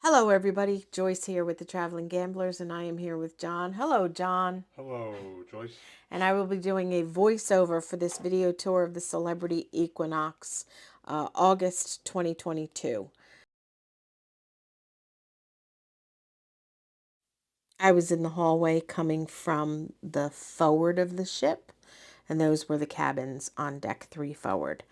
Hello, everybody. Joyce here with the Traveling Gamblers, and I am here with John. Hello, John. Hello, Joyce. And I will be doing a voiceover for this video tour of the Celebrity Equinox, August 2022. I was in the hallway coming from the forward of the ship, and those were the cabins on deck 3 forward.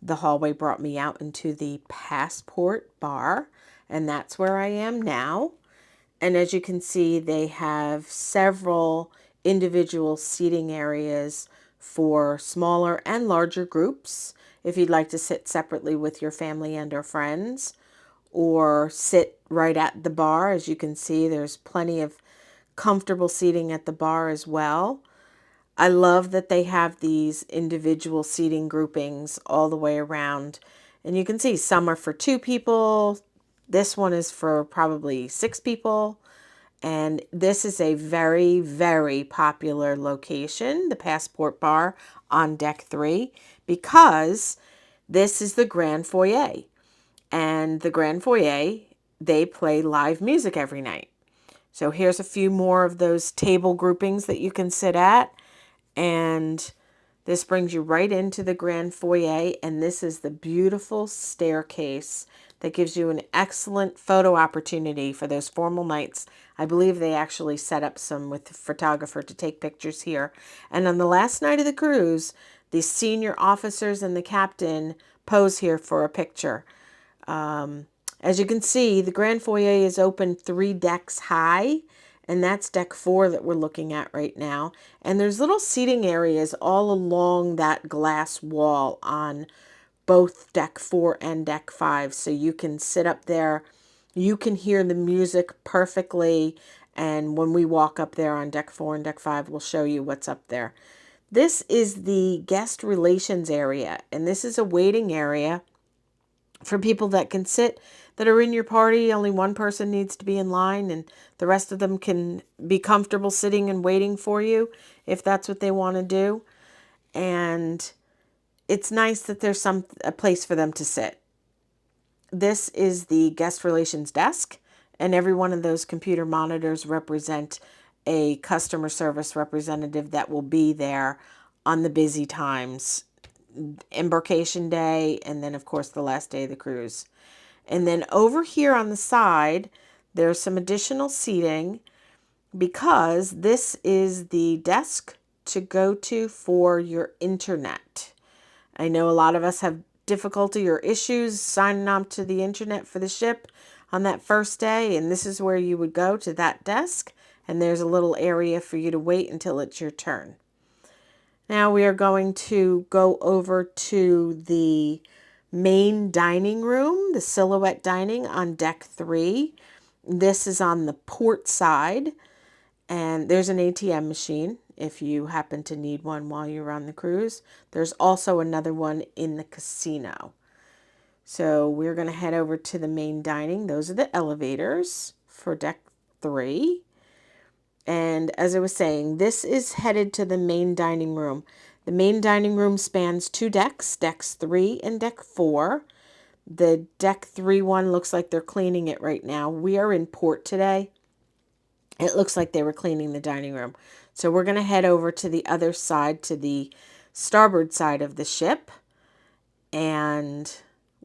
The hallway brought me out into the Passport Bar, and that's where I am now. And as you can see, they have several individual seating areas for smaller and larger groups. If you'd like to sit separately with your family and or friends, or sit right at the bar, as you can see, there's plenty of comfortable seating at the bar as well. I love that they have these individual seating groupings all the way around. And you can see some are for 2 people. This one is for probably 6 people. And this is a very, very popular location, the Passport Bar on deck 3, because this is the Grand Foyer. And the Grand Foyer, they play live music every night. So here's a few more of those table groupings that you can sit at. And this brings you right into the Grand Foyer. And this is the beautiful staircase that gives you an excellent photo opportunity for those formal nights. I believe they actually set up some with the photographer to take pictures here. And on the last night of the cruise, the senior officers and the captain pose here for a picture. As you can see, the Grand Foyer is open 3 decks high, and that's deck 4 that we're looking at right now. And there's little seating areas all along that glass wall on both deck 4 and deck 5. So you can sit up there, you can hear the music perfectly. And when we walk up there on deck 4 and deck 5, we'll show you what's up there. This is the guest relations area, and this is a waiting area for people that can sit, that are in your party. Only one person needs to be in line, and the rest of them can be comfortable sitting and waiting for you if that's what they want to do. And it's nice that there's a place for them to sit. This is the guest relations desk, and every one of those computer monitors represent a customer service representative that will be there on the busy times, embarkation day, and then of course the last day of the cruise. And then over here on the side, there's some additional seating because this is the desk to go to for your internet. I know a lot of us have difficulty or issues signing on to the internet for the ship on that first day, and this is where you would go, to that desk, and there's a little area for you to wait until it's your turn. Now we are going to go over to the main dining room, the Silhouette Dining on deck 3. This is on the port side, and there's an ATM machine if you happen to need one while you're on the cruise. There's also another one in the casino. So we're going to head over to the main dining. Those are the elevators for deck 3. And as I was saying, this is headed to the main dining room. The main dining room spans 2 decks, decks 3 and deck 4. The deck 3 one looks like they're cleaning it right now. We are in port today. It looks like they were cleaning the dining room. So we're going to head over to the other side, to the starboard side of the ship. And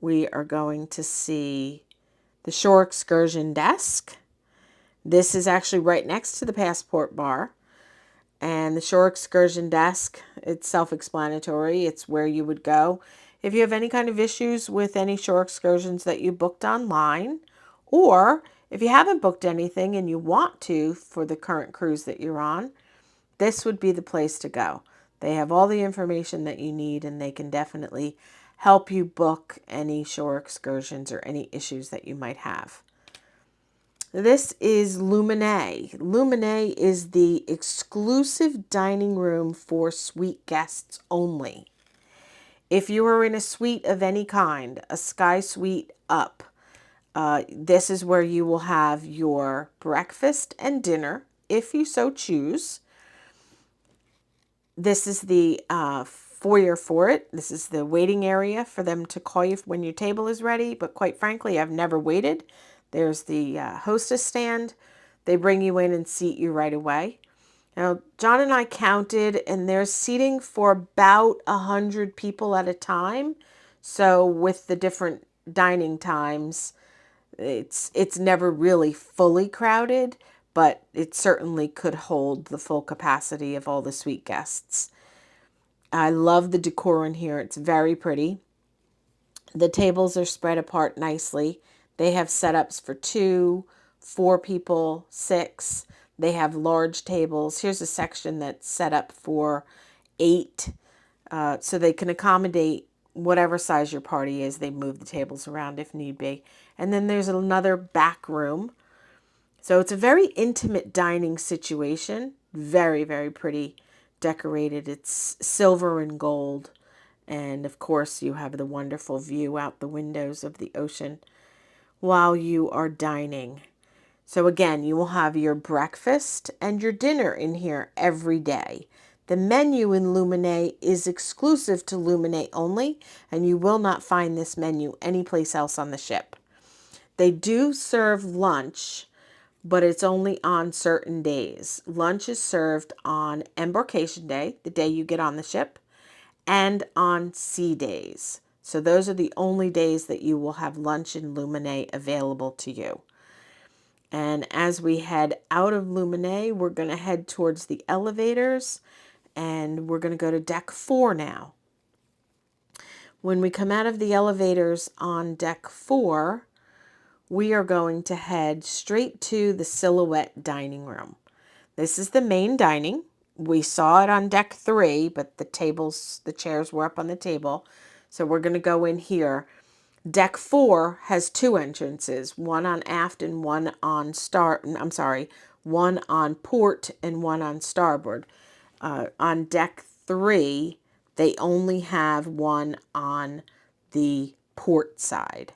we are going to see the shore excursion desk. This is actually right next to the Passport Bar. And the shore excursion desk, it's self-explanatory. It's where you would go if you have any kind of issues with any shore excursions that you booked online, or if you haven't booked anything and you want to for the current cruise that you're on, this would be the place to go. They have all the information that you need, and they can definitely help you book any shore excursions or any issues that you might have. This is Luminae. Luminae is the exclusive dining room for suite guests only. If you are in a suite of any kind, a sky suite up, this is where you will have your breakfast and dinner, if you so choose. This is the foyer for it. This is the waiting area for them to call you when your table is ready. But quite frankly, I've never waited. There's the hostess stand. They bring you in and seat you right away. Now, Jon and I counted, and there's seating for about 100 people at a time. So with the different dining times, it's never really fully crowded, but it certainly could hold the full capacity of all the suite guests. I love the decor in here. It's very pretty. The tables are spread apart nicely. They have setups for 2, 4 people, 6. They have large tables. Here's a section that's set up for 8, so they can accommodate whatever size your party is. They move the tables around if need be. And then there's another back room. So it's a very intimate dining situation. Very, very pretty decorated. It's silver and gold. And of course, you have the wonderful view out the windows of the ocean while you are dining. So again, you will have your breakfast and your dinner in here every day. The menu in Luminae is exclusive to Luminae only, and you will not find this menu anyplace else on the ship. They do serve lunch, but it's only on certain days. Lunch is served on embarkation day, the day you get on the ship, and on sea days. So those are the only days that you will have lunch in Luminae available to you. And as we head out of Luminae, we're going to head towards the elevators, and we're going to go to deck 4 now. When we come out of the elevators on deck 4, we are going to head straight to the Silhouette dining room. This is the main dining. We saw it on deck 3, but the chairs were up on the table. So we're going to go in here. Deck 4 has 2 entrances, one on aft and one on one on port and one on starboard. On deck 3, they only have one on the port side.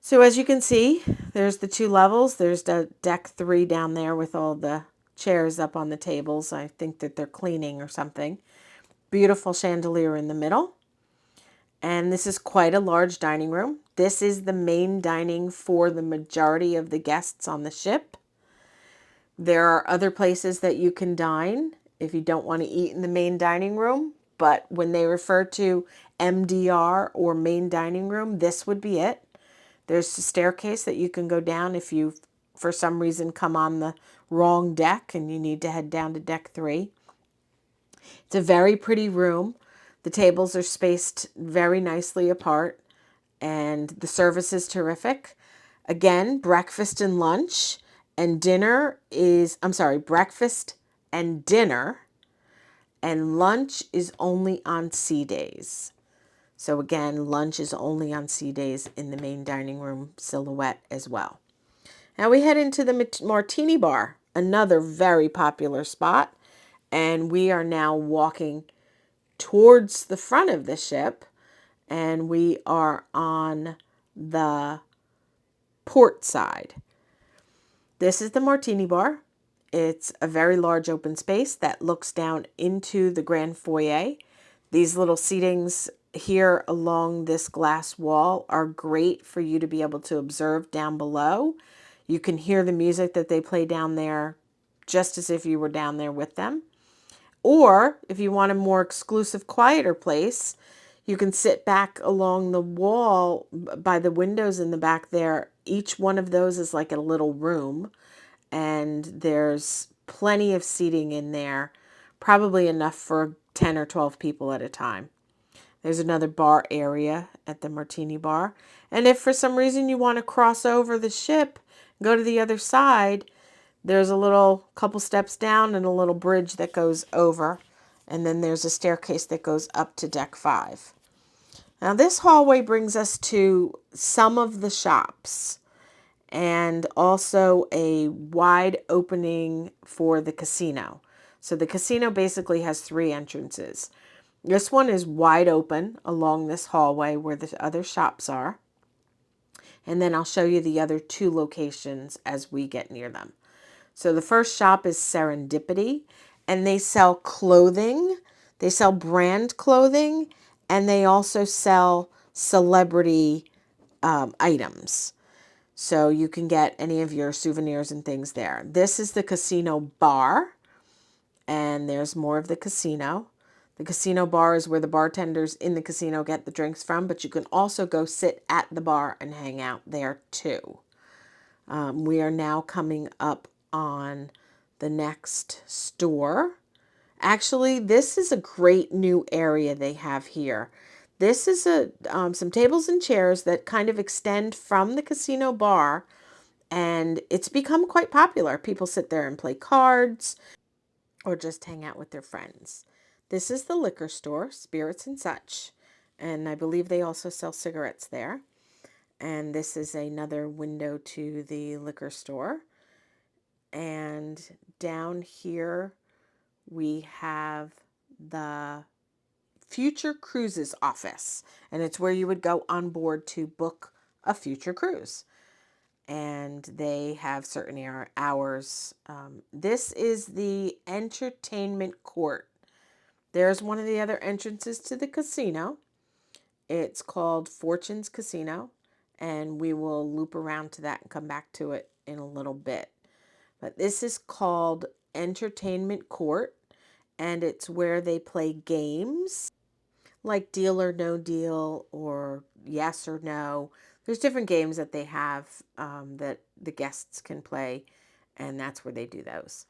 So as you can see, there's the 2 levels. There's the deck 3 down there with all the chairs up on the tables. I think that they're cleaning or something. Beautiful chandelier in the middle. And this is quite a large dining room. This is the main dining for the majority of the guests on the ship. There are other places that you can dine if you don't want to eat in the main dining room. But when they refer to MDR or main dining room, this would be it. There's a staircase that you can go down if you, for some reason, come on the wrong deck and you need to head down to deck 3. It's a very pretty room. The tables are spaced very nicely apart, and the service is terrific. Again, breakfast and lunch, and dinner is, breakfast and dinner, and lunch is only on sea days. So again, lunch is only on sea days in the main dining room Silhouette as well. Now we head into the Martini Bar, another very popular spot, and we are now walking towards the front of the ship, and we are on the port side. This is the Martini Bar. It's a very large open space that looks down into the grand foyer. These little seatings here along this glass wall are great for you to be able to observe down below. You can hear the music that they play down there just as if you were down there with them. Or if you want a more exclusive, quieter place, you can sit back along the wall by the windows in the back there. Each one of those is like a little room, and there's plenty of seating in there, probably enough for 10 or 12 people at a time. There's another bar area at the Martini Bar. And if for some reason you want to cross over the ship, go to the other side, there's a little couple steps down and a little bridge that goes over. And then there's a staircase that goes up to deck 5. Now this hallway brings us to some of the shops and also a wide opening for the casino. So the casino basically has 3 entrances. This one is wide open along this hallway where the other shops are. And then I'll show you the other 2 locations as we get near them. So the first shop is Serendipity, and they sell clothing. They sell brand clothing, and they also sell celebrity items. So you can get any of your souvenirs and things there. This is the casino bar, and there's more of the casino. The casino bar is where the bartenders in the casino get the drinks from, but you can also go sit at the bar and hang out there too. We are now coming up on the next store. Actually, this is a great new area they have here. This is some tables and chairs that kind of extend from the casino bar, and it's become quite popular. People sit there and play cards or just hang out with their friends. This is the liquor store, Spirits and Such, and I believe they also sell cigarettes there. And this is another window to the liquor store. And down here we have the Future Cruises office, and it's where you would go on board to book a future cruise. And they have certain hours. This is the entertainment court. There's one of the other entrances to the casino. It's called Fortune's Casino, and we will loop around to that and come back to it in a little bit. But this is called Entertainment Court, and it's where they play games like Deal or No Deal or Yes or No. There's different games that they have that the guests can play, and that's where they do those.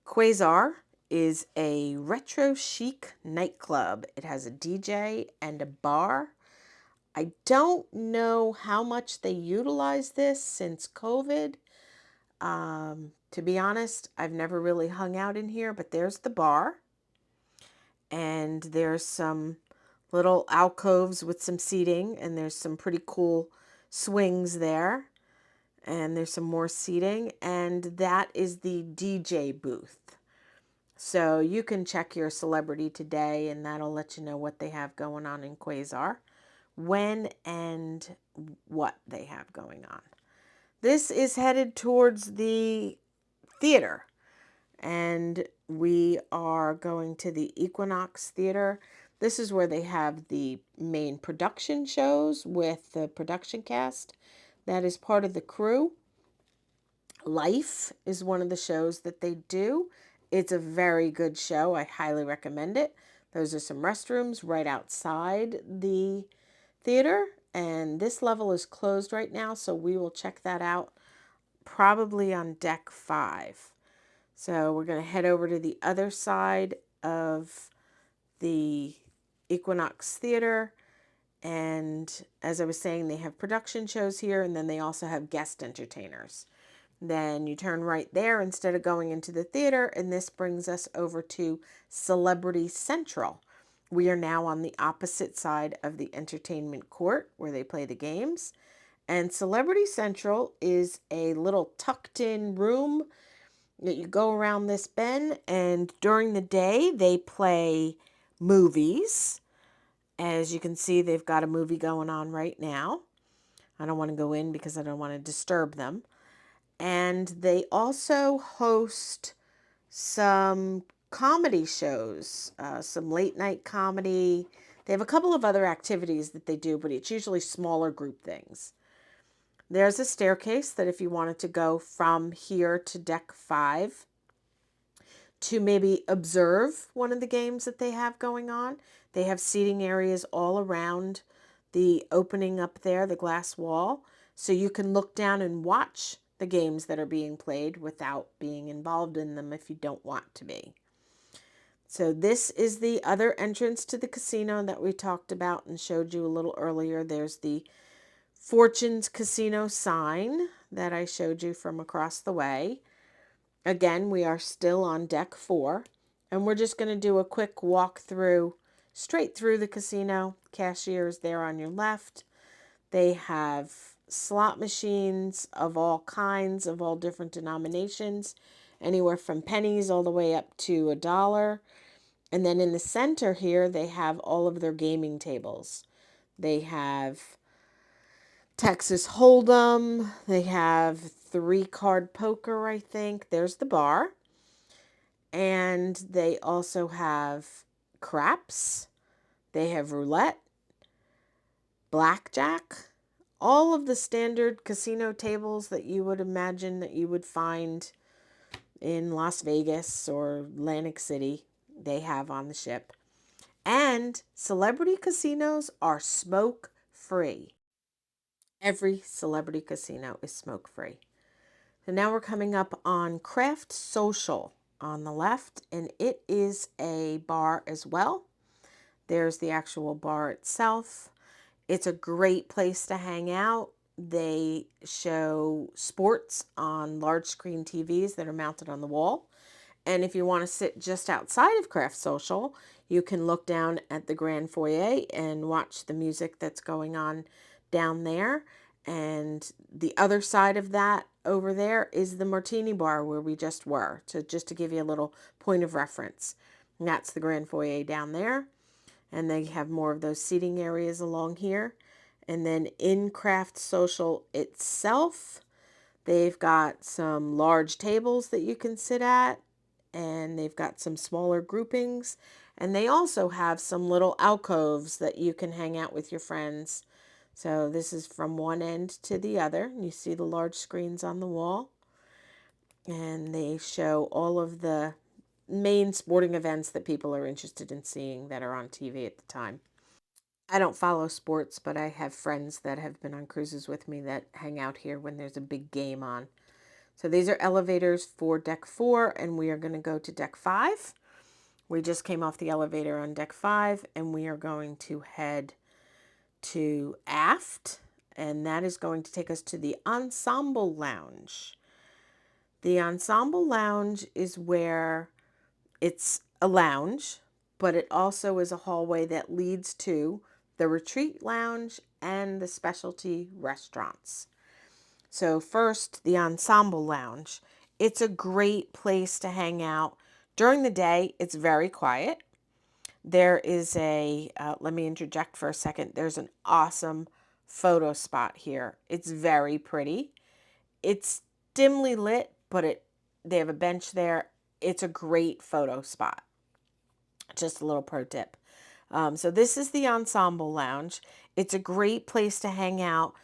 Quasar is a retro chic nightclub. It has a DJ and a bar. I don't know how much they utilize this since COVID. To be honest, I've never really hung out in here, but there's the bar. And there's some little alcoves with some seating, and there's some pretty cool swings there. And there's some more seating, and that is the DJ booth. So you can check your Celebrity today, and that'll let you know what they have going on in Quasar, when and what they have going on. This is headed towards the theater, and we are going to the Equinox Theater. This is where they have the main production shows with the production cast that is part of the crew. Life is one of the shows that they do. It's a very good show. I highly recommend it. Those are some restrooms right outside the theater, and this level is closed right now, so we will check that out probably on deck 5. So we're going to head over to the other side of the Equinox Theater, and as I was saying, they have production shows here, and then they also have guest entertainers. Then you turn right there instead of going into the theater, and this brings us over to Celebrity Central. We are now on the opposite side of the entertainment court where they play the games. And Celebrity Central is a little tucked in room that you go around this bend, and during the day they play movies. As you can see, they've got a movie going on right now. I don't want to go in because I don't want to disturb them. And they also host some comedy shows, some late night comedy. They have a couple of other activities that they do, but it's usually smaller group things. There's a staircase that if you wanted to go from here to deck 5 to maybe observe one of the games that they have going on. They have seating areas all around the opening up there, the glass wall, so you can look down and watch the games that are being played without being involved in them if you don't want to be. So this is the other entrance to the casino that we talked about and showed you a little earlier. There's the Fortune's Casino sign that I showed you from across the way. Again, we are still on deck 4, and we're just going to do a quick walk through, straight through the casino. Cashier is there on your left. They have slot machines of all kinds, of all different denominations, anywhere from pennies all the way up to $1. And then in the center here, they have all of their gaming tables. They have Texas Hold'em. They have 3-card poker, I think. There's the bar. And they also have craps. They have roulette, blackjack, all of the standard casino tables that you would imagine that you would find in Las Vegas or Atlantic City, they have on the ship. And celebrity casinos are smoke free. Every celebrity casino is smoke free. So now we're coming up on Craft Social on the left, and it is a bar as well. There's the actual bar itself. It's a great place to hang out. They show sports on large screen TVs that are mounted on the wall. And if you want to sit just outside of Craft Social, you can look down at the Grand Foyer and watch the music that's going on down there. And the other side of that over there is the Martini Bar where we just were, just to give you a little point of reference. And that's the Grand Foyer down there. And they have more of those seating areas along here. And then in Craft Social itself, they've got some large tables that you can sit at, and they've got some smaller groupings. And they also have some little alcoves that you can hang out with your friends. So this is from one end to the other. You see the large screens on the wall. And they show all of the main sporting events that people are interested in seeing that are on TV at the time. I don't follow sports, but I have friends that have been on cruises with me that hang out here when there's a big game on. So these are elevators for deck 4, and we are going to go to deck 5. We just came off the elevator on deck 5, and we are going to head to aft, and that is going to take us to the Ensemble Lounge. The Ensemble Lounge is where it's a lounge, but it also is a hallway that leads to the Retreat Lounge and the specialty restaurants. So first, the Ensemble Lounge. It's a great place to hang out. During the day, it's very quiet. There is let me interject for a second. There's an awesome photo spot here. It's very pretty. It's dimly lit, but they have a bench there. It's a great photo spot. Just a little pro tip. So this is the Ensemble Lounge. It's a great place to hang out.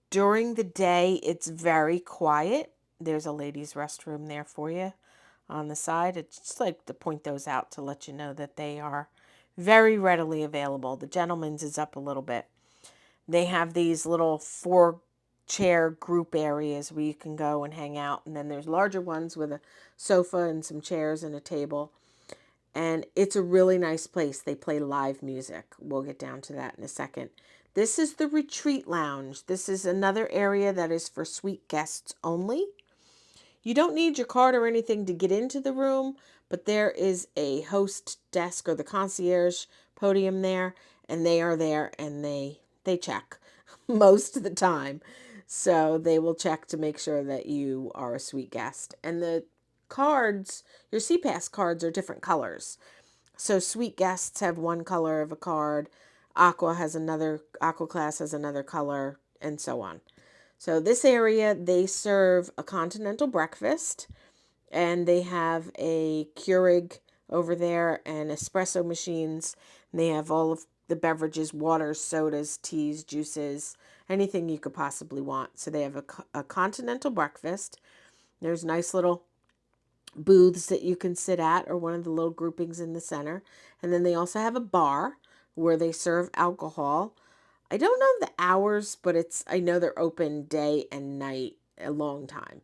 During the day, it's very quiet. There's a ladies' restroom there for you on the side. It's just like to point those out to let you know that they are very readily available. The gentleman's is up a little bit. They have these little 4-chair group areas where you can go and hang out. And then there's larger ones with a sofa and some chairs and a table. And it's a really nice place. They play live music. We'll get down to that in a second. This is the Retreat Lounge. This is another area that is for suite guests only. You don't need your card or anything to get into the room, but there is a host desk or the concierge podium there, and they are there, and they check most of the time. So they will check to make sure that you are a suite guest. And the cards, your CPAS cards are different colors. So suite guests have one color of a card, Aqua Class has another color, and so on. So this area, they serve a continental breakfast, and they have a Keurig over there and espresso machines. And they have all of the beverages, waters, sodas, teas, juices, anything you could possibly want. So they have a continental breakfast. There's nice little booths that you can sit at, or one of the little groupings in the center. And then they also have a bar where they serve alcohol. I don't know the hours, but I know they're open day and night a long time.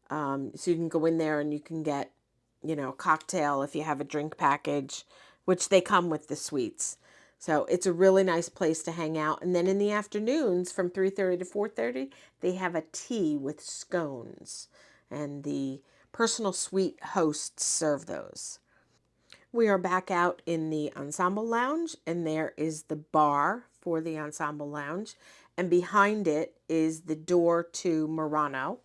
So you can go in there and you can get, a cocktail if you have a drink package, which they come with the suites. So it's a really nice place to hang out. And then in the afternoons from 3:30 to 4:30, they have a tea with scones. And the personal suite hosts serve those. We are back out in the Ensemble Lounge, and there is the bar for the Ensemble Lounge. And behind it is the door to Murano.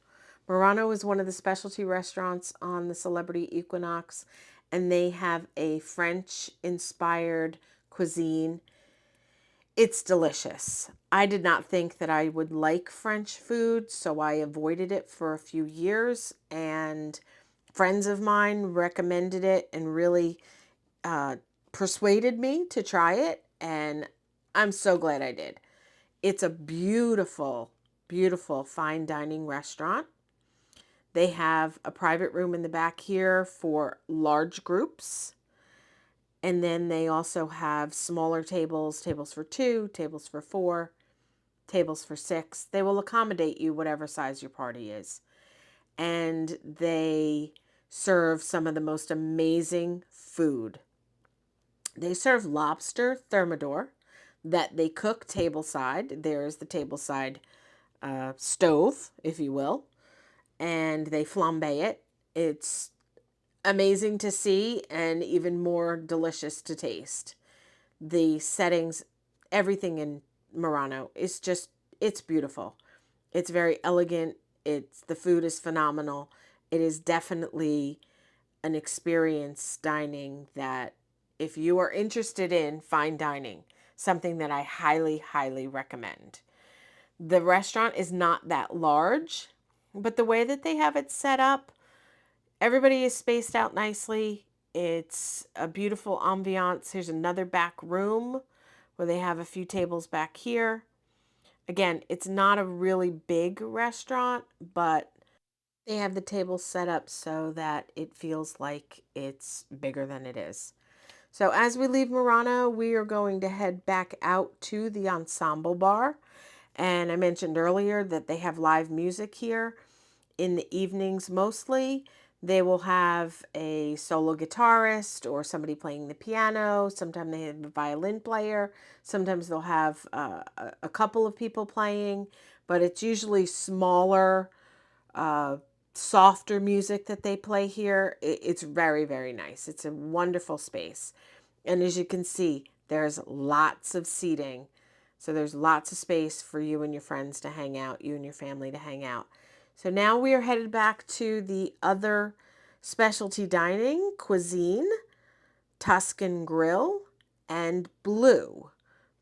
Murano is one of the specialty restaurants on the Celebrity Equinox, and they have a French-inspired cuisine. It's delicious. I did not think that I would like French food, so I avoided it for a few years, and friends of mine recommended it and really persuaded me to try it, and I'm so glad I did. It's a beautiful, beautiful fine dining restaurant. They have a private room in the back here for large groups. And then they also have smaller tables, tables for 2, tables for 4, tables for 6. They will accommodate you whatever size your party is. And they serve some of the most amazing food. They serve lobster thermidor that they cook tableside. There's the tableside stove, if you will, and they flambe it. It's amazing to see and even more delicious to taste. The settings, everything in Murano is just, it's beautiful. It's very elegant. The food is phenomenal. It is definitely an experience dining that if you are interested in fine dining, something that I highly, highly recommend. The restaurant is not that large, but the way that they have it set up, everybody is spaced out nicely. It's a beautiful ambiance. Here's another back room where they have a few tables back here. Again, it's not a really big restaurant, but they have the tables set up so that it feels like it's bigger than it is. So as we leave Murano, we are going to head back out to the Ensemble Bar. And I mentioned earlier that they have live music here in the evenings mostly. They will have a solo guitarist or somebody playing the piano. Sometimes they have a violin player. Sometimes they'll have a couple of people playing, but it's usually smaller, softer music that they play here. It's very, very nice. It's a wonderful space. And as you can see, there's lots of seating. So there's lots of space for you and your friends to hang out, you and your family to hang out. So now we are headed back to the other specialty dining, Qsine, Tuscan Grill, and Blu.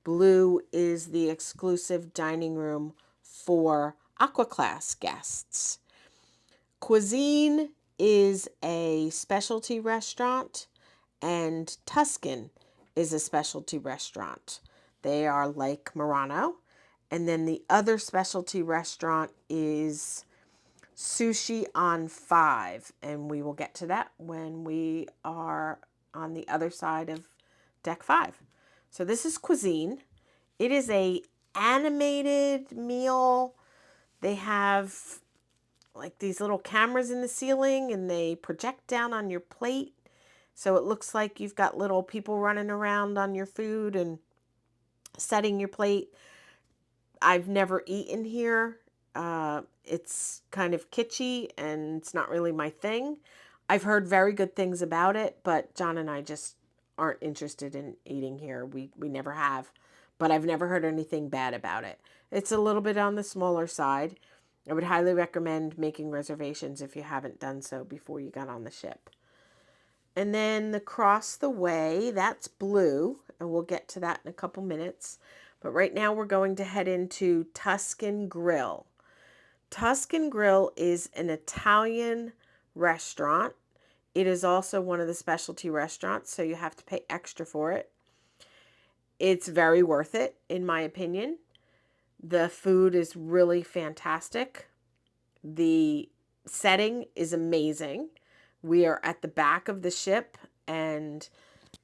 Blu is the exclusive dining room for Aqua Class guests. Qsine is a specialty restaurant, and Tuscan is a specialty restaurant. They are like Murano. And then the other specialty restaurant is Sushi on 5. And we will get to that when we are on the other side of deck 5. So this is Qsine. It is a animated meal. They have like these little cameras in the ceiling and they project down on your plate. So it looks like you've got little people running around on your food and setting your plate. I've never eaten here. It's kind of kitschy and it's not really my thing. I've heard very good things about it, but Jon and I just aren't interested in eating here. We never have, but I've never heard anything bad about it. It's a little bit on the smaller side. I would highly recommend making reservations if you haven't done so before you got on the ship. And then across the way, that's Blu, and we'll get to that in a couple minutes. But right now we're going to head into Tuscan Grill. Tuscan Grill is an Italian restaurant. It is also one of the specialty restaurants, so you have to pay extra for it. It's very worth it, in my opinion. The food is really fantastic. The setting is amazing. We are at the back of the ship, and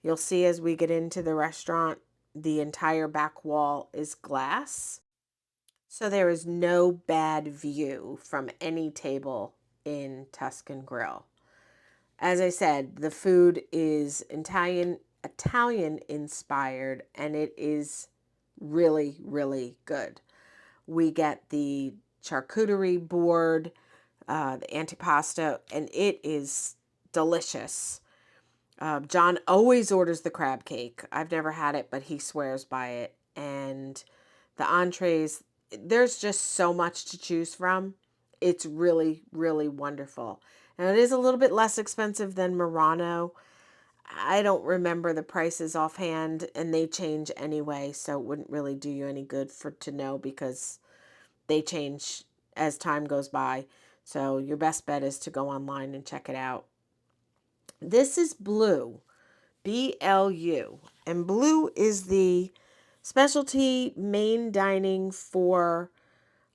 you'll see as we get into the restaurant, the entire back wall is glass. So there is no bad view from any table in Tuscan Grill. As I said, the food is Italian inspired, and it is really, really good. We get the charcuterie board, the antipasto, and it is delicious. Jon always orders the crab cake. I've never had it, but he swears by it. And the entrees, there's just so much to choose from. It's really, really wonderful. And it is a little bit less expensive than Murano. I don't remember the prices offhand, and they change anyway, so it wouldn't really do you any good to know because they change as time goes by. So your best bet is to go online and check it out. This is Blu, BLU, and Blu is the Specialty main dining for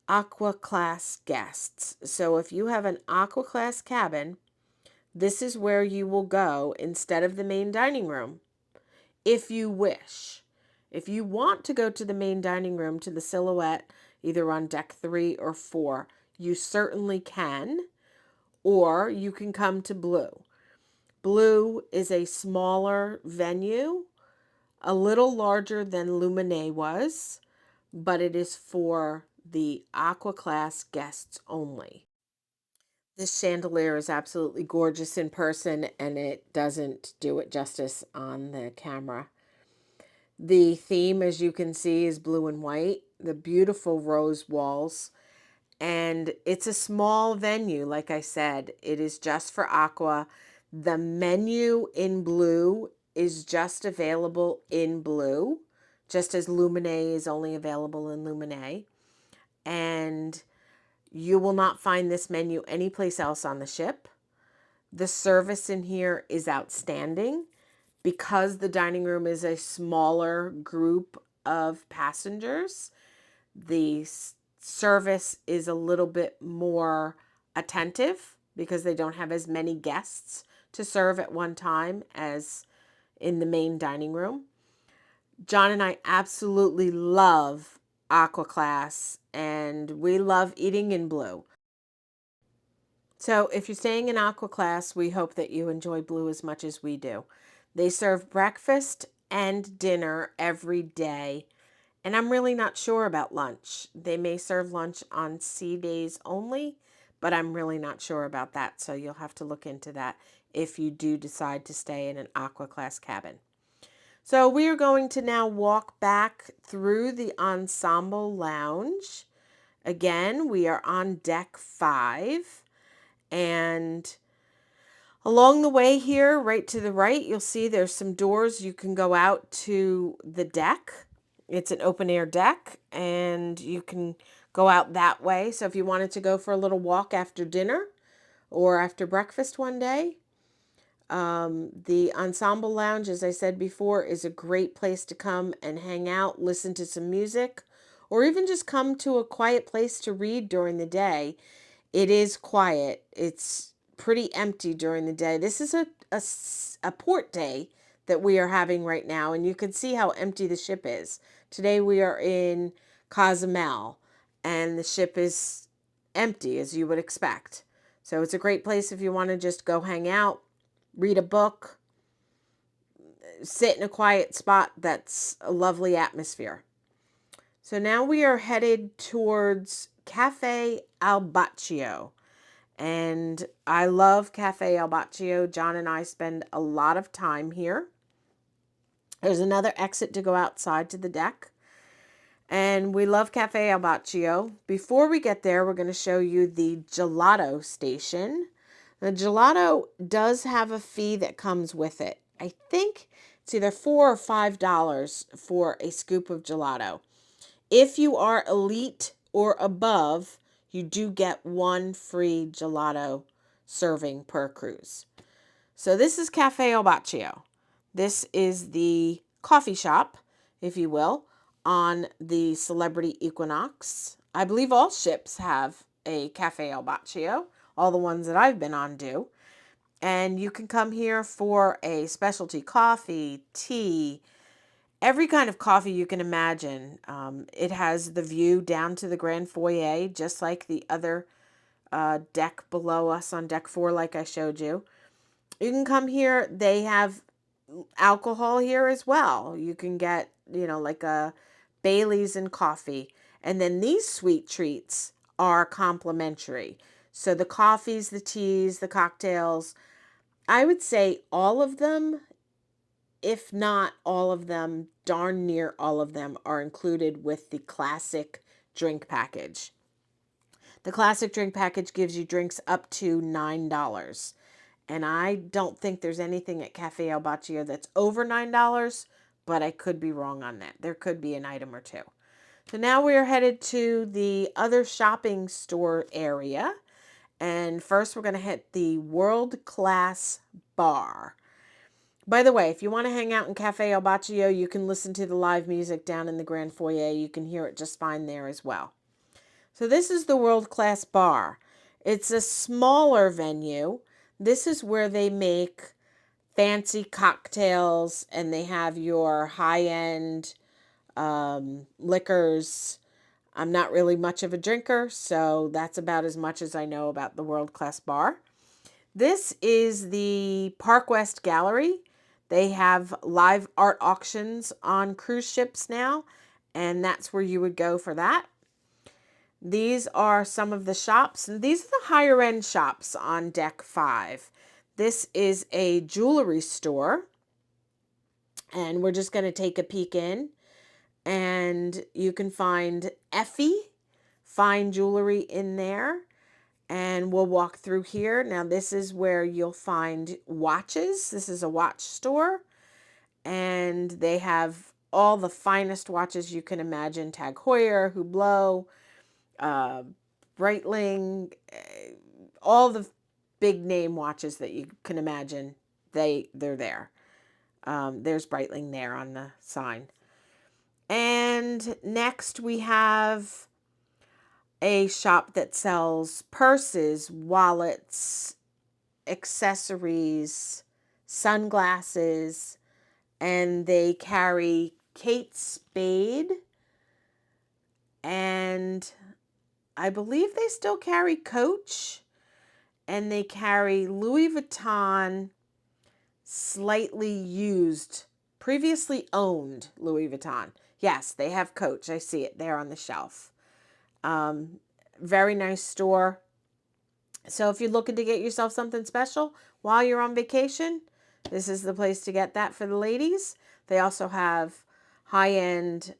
aqua class guests. So if you have an aqua class cabin, this is where you will go instead of the main dining room, if you wish. If you want to go to the main dining room, to the Silhouette, either on deck 3 or 4, you certainly can, or you can come to Blu. Blu is a smaller venue, a little larger than Luminae was, but it is for the aqua class guests only. This chandelier is absolutely gorgeous in person, and it doesn't do it justice on the camera. The theme, as you can see, is blue and white, the beautiful rose walls, and it's a small venue. Like I said, it is just for aqua. The menu in Blu is just available in Blu, just as Luminae is only available in Luminae. And you will not find this menu anyplace else on the ship. The service in here is outstanding. Because the dining room is a smaller group of passengers, the service is a little bit more attentive because they don't have as many guests to serve at one time as in the main dining room. Jon and I absolutely love aqua class, and we love eating in Blu. So if you're staying in aqua class, we hope that you enjoy Blu as much as we do. They serve breakfast and dinner every day, and I'm really not sure about lunch. They may serve lunch on sea days only, but I'm really not sure about that, so you'll have to look into that if you do decide to stay in an aqua class cabin. So we are going to now walk back through the Ensemble Lounge. Again, we are on deck 5. And along the way here, right to the right, you'll see there's some doors. You can go out to the deck. It's an open air deck, and you can go out that way. So if you wanted to go for a little walk after dinner or after breakfast one day, the Ensemble Lounge, as I said before, is a great place to come and hang out, listen to some music, or even just come to a quiet place to read during the day. It is quiet. It's pretty empty during the day. This is a port day that we are having right now, and you can see how empty the ship is. Today we are in Cozumel, and the ship is empty, as you would expect. So it's a great place if you want to just go hang out, read a book, sit in a quiet spot. That's a lovely atmosphere. So now we are headed towards Cafe Al Bacio. And I love Cafe Al Bacio. Jon and I spend a lot of time here. There's another exit to go outside to the deck. And we love Cafe Al Bacio. Before we get there, we're going to show you the gelato station. The gelato does have a fee that comes with it. I think it's either $4 or $5 for a scoop of gelato. If you are elite or above, you do get one free gelato serving per cruise. So this is Cafe Al Bacio. This is the coffee shop, if you will, on the Celebrity Equinox. I believe all ships have a Cafe Al Bacio. All the ones that I've been on do. And you can come here for a specialty coffee, tea, every kind of coffee you can imagine. It has the view down to the Grand Foyer, just like the other deck below us on deck 4, like I showed you. You can come here. They have alcohol here as well. You can get, like a Bailey's and coffee. And then these sweet treats are complimentary. So the coffees, the teas, the cocktails, I would say all of them, if not all of them, darn near all of them are included with the classic drink package. The classic drink package gives you drinks up to $9. And I don't think there's anything at Cafe Al Bacio that's over $9, but I could be wrong on that. There could be an item or two. So now we are headed to the other shopping store area. And first we're going to hit the World Class Bar. By the way, if you want to hang out in Cafe El Bacio, you can listen to the live music down in the Grand Foyer. You can hear it just fine there as well. So this is the world-class bar. It's a smaller venue. This is where they make fancy cocktails and they have your high-end liquors. I'm not really much of a drinker, so that's about as much as I know about the world-class bar. This is the Park West Gallery. They have live art auctions on cruise ships now, and that's where you would go for that. These are some of the shops, and these are the higher end shops on deck 5. This is a jewelry store, and we're just going to take a peek in, and you can find Effie fine jewelry in there. And we'll walk through here. Now, this is where you'll find watches. This is a watch store, and they have all the finest watches you can imagine. Tag Heuer, Hublot, uh, Breitling, all the big name watches that you can imagine. They're there. There's Breitling there on the sign. And next we have a shop that sells purses, wallets, accessories, sunglasses, and they carry Kate Spade, and I believe they still carry Coach, and they carry Louis Vuitton, slightly used, previously owned Louis Vuitton. Yes, they have Coach. I see it there on the shelf. Very nice store. So if you're looking to get yourself something special while you're on vacation, this is the place to get that for the ladies. They also have high-end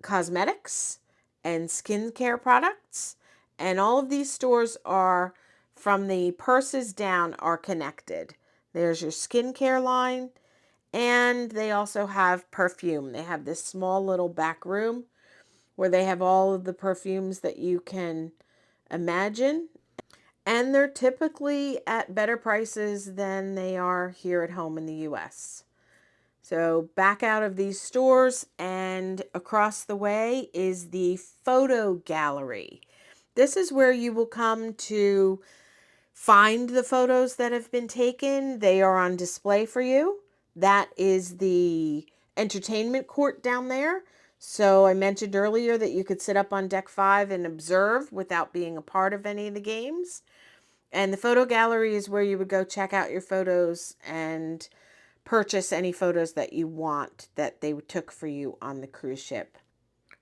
cosmetics and skincare products. And all of these stores are, from the purses down, are connected. There's your skincare line, and they also have perfume. They have this small little back room where they have all of the perfumes that you can imagine. And they're typically at better prices than they are here at home in the US. So back out of these stores and across the way is the photo gallery. This is where you will come to find the photos that have been taken. They are on display for you. That is the entertainment court down there. So I mentioned earlier that you could sit up on deck 5 and observe without being a part of any of the games. And the photo gallery is where you would go check out your photos and purchase any photos that you want that they took for you on the cruise ship.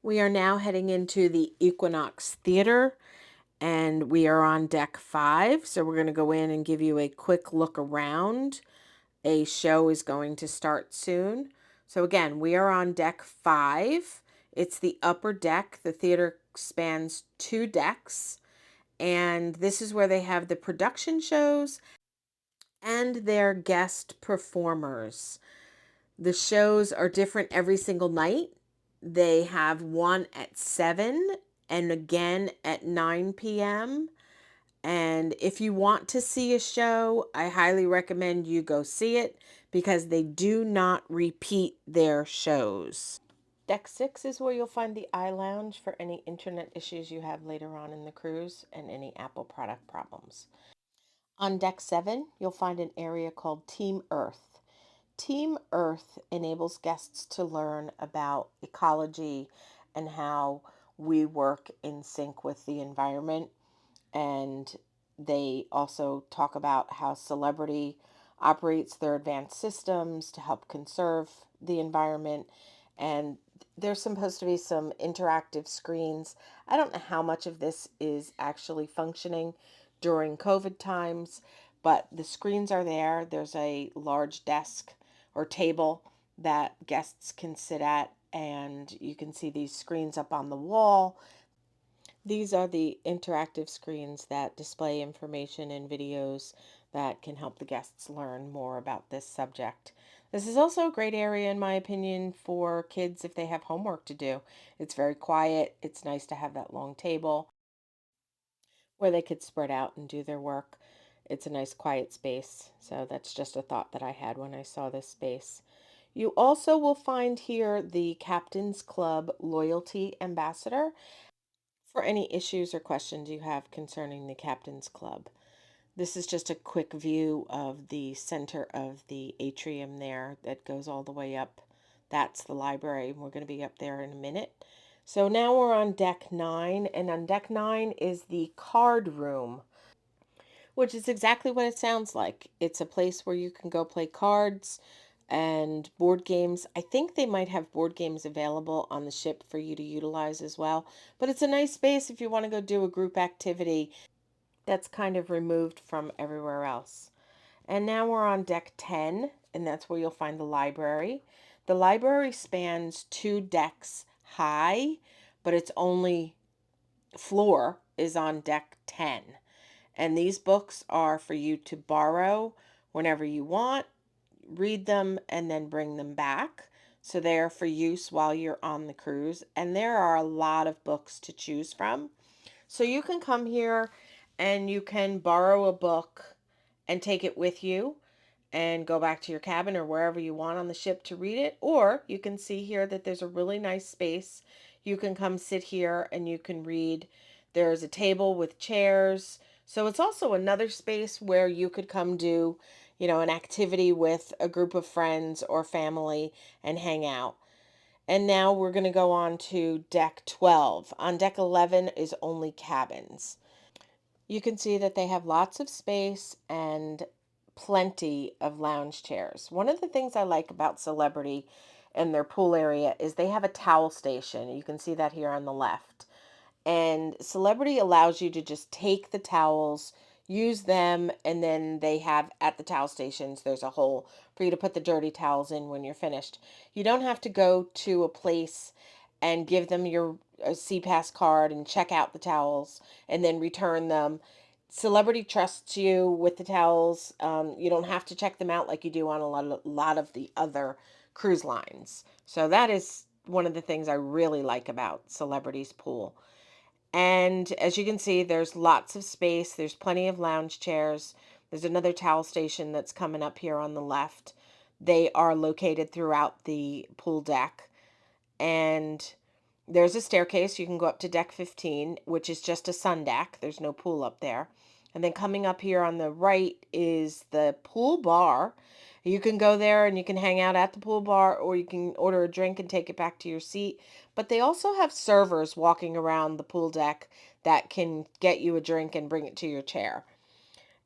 We are now heading into the Equinox Theater, and we are on deck 5. So we're going to go in and give you a quick look around. A show is going to start soon. So again, we are on deck 5. It's the upper deck. The theater spans 2 decks. And this is where they have the production shows and their guest performers. The shows are different every single night. They have one at 7 and again at 9 p.m. And if you want to see a show, I highly recommend you go see it because they do not repeat their shows. Deck 6 is where you'll find the iLounge for any internet issues you have later on in the cruise and any Apple product problems. On deck 7, you'll find an area called Team Earth. Team Earth enables guests to learn about ecology and how we work in sync with the environment. And they also talk about how Celebrity operates their advanced systems to help conserve the environment. And there's supposed to be some interactive screens. I don't know how much of this is actually functioning during COVID times, but the screens are there. There's a large desk or table that guests can sit at, and you can see these screens up on the wall. These are the interactive screens that display information and videos that can help the guests learn more about this subject. This is also a great area, in my opinion, for kids if they have homework to do. It's very quiet. It's nice to have that long table where they could spread out and do their work. It's a nice quiet space. So that's just a thought that I had when I saw this space. You also will find here the Captain's Club Loyalty Ambassador for any issues or questions you have concerning the Captain's Club. This is just a quick view of the center of the atrium there that goes all the way up. That's the library. We're going to be up there in a minute. So now we're on deck 9, and on deck 9 is the card room, which is exactly what it sounds like. It's a place where you can go play cards and board games. I think they might have board games available on the ship for you to utilize as well. But it's a nice space if you want to go do a group activity that's kind of removed from everywhere else. And now we're on deck 10, and that's where you'll find the library. The library spans 2 decks high, but its only floor is on deck 10. And these books are for you to borrow whenever you want, read them, and then bring them back. So they're for use while you're on the cruise. And there are a lot of books to choose from. So you can come here and you can borrow a book and take it with you and go back to your cabin or wherever you want on the ship to read it. Or you can see here that there's a really nice space. You can come sit here and you can read. There's a table with chairs. So it's also another space where you could come do, an activity with a group of friends or family and hang out. And now we're going to go on to deck 12. On deck 11 is only cabins. You can see that they have lots of space and plenty of lounge chairs. One of the things I like about Celebrity and their pool area is they have a towel station. You can see that here on the left. And Celebrity allows you to just take the towels, use them, and then they have at the towel stations, there's a hole for you to put the dirty towels in when you're finished. You don't have to go to a place and give them your CPass card and check out the towels and then return them. Celebrity trusts you with the towels. You don't have to check them out like you do on a lot of the other cruise lines. So that is one of the things I really like about Celebrity's pool. And as you can see, there's lots of space. There's plenty of lounge chairs. There's another towel station that's coming up here on the left. They are located throughout the pool deck. And there's a staircase. You can go up to deck 15, which is just a Sundeck. There's no pool up there. And then coming up here on the right is the pool bar. You can go there and you can hang out at the pool bar, or you can order a drink and take it back to your seat. But they also have servers walking around the pool deck that can get you a drink and bring it to your chair.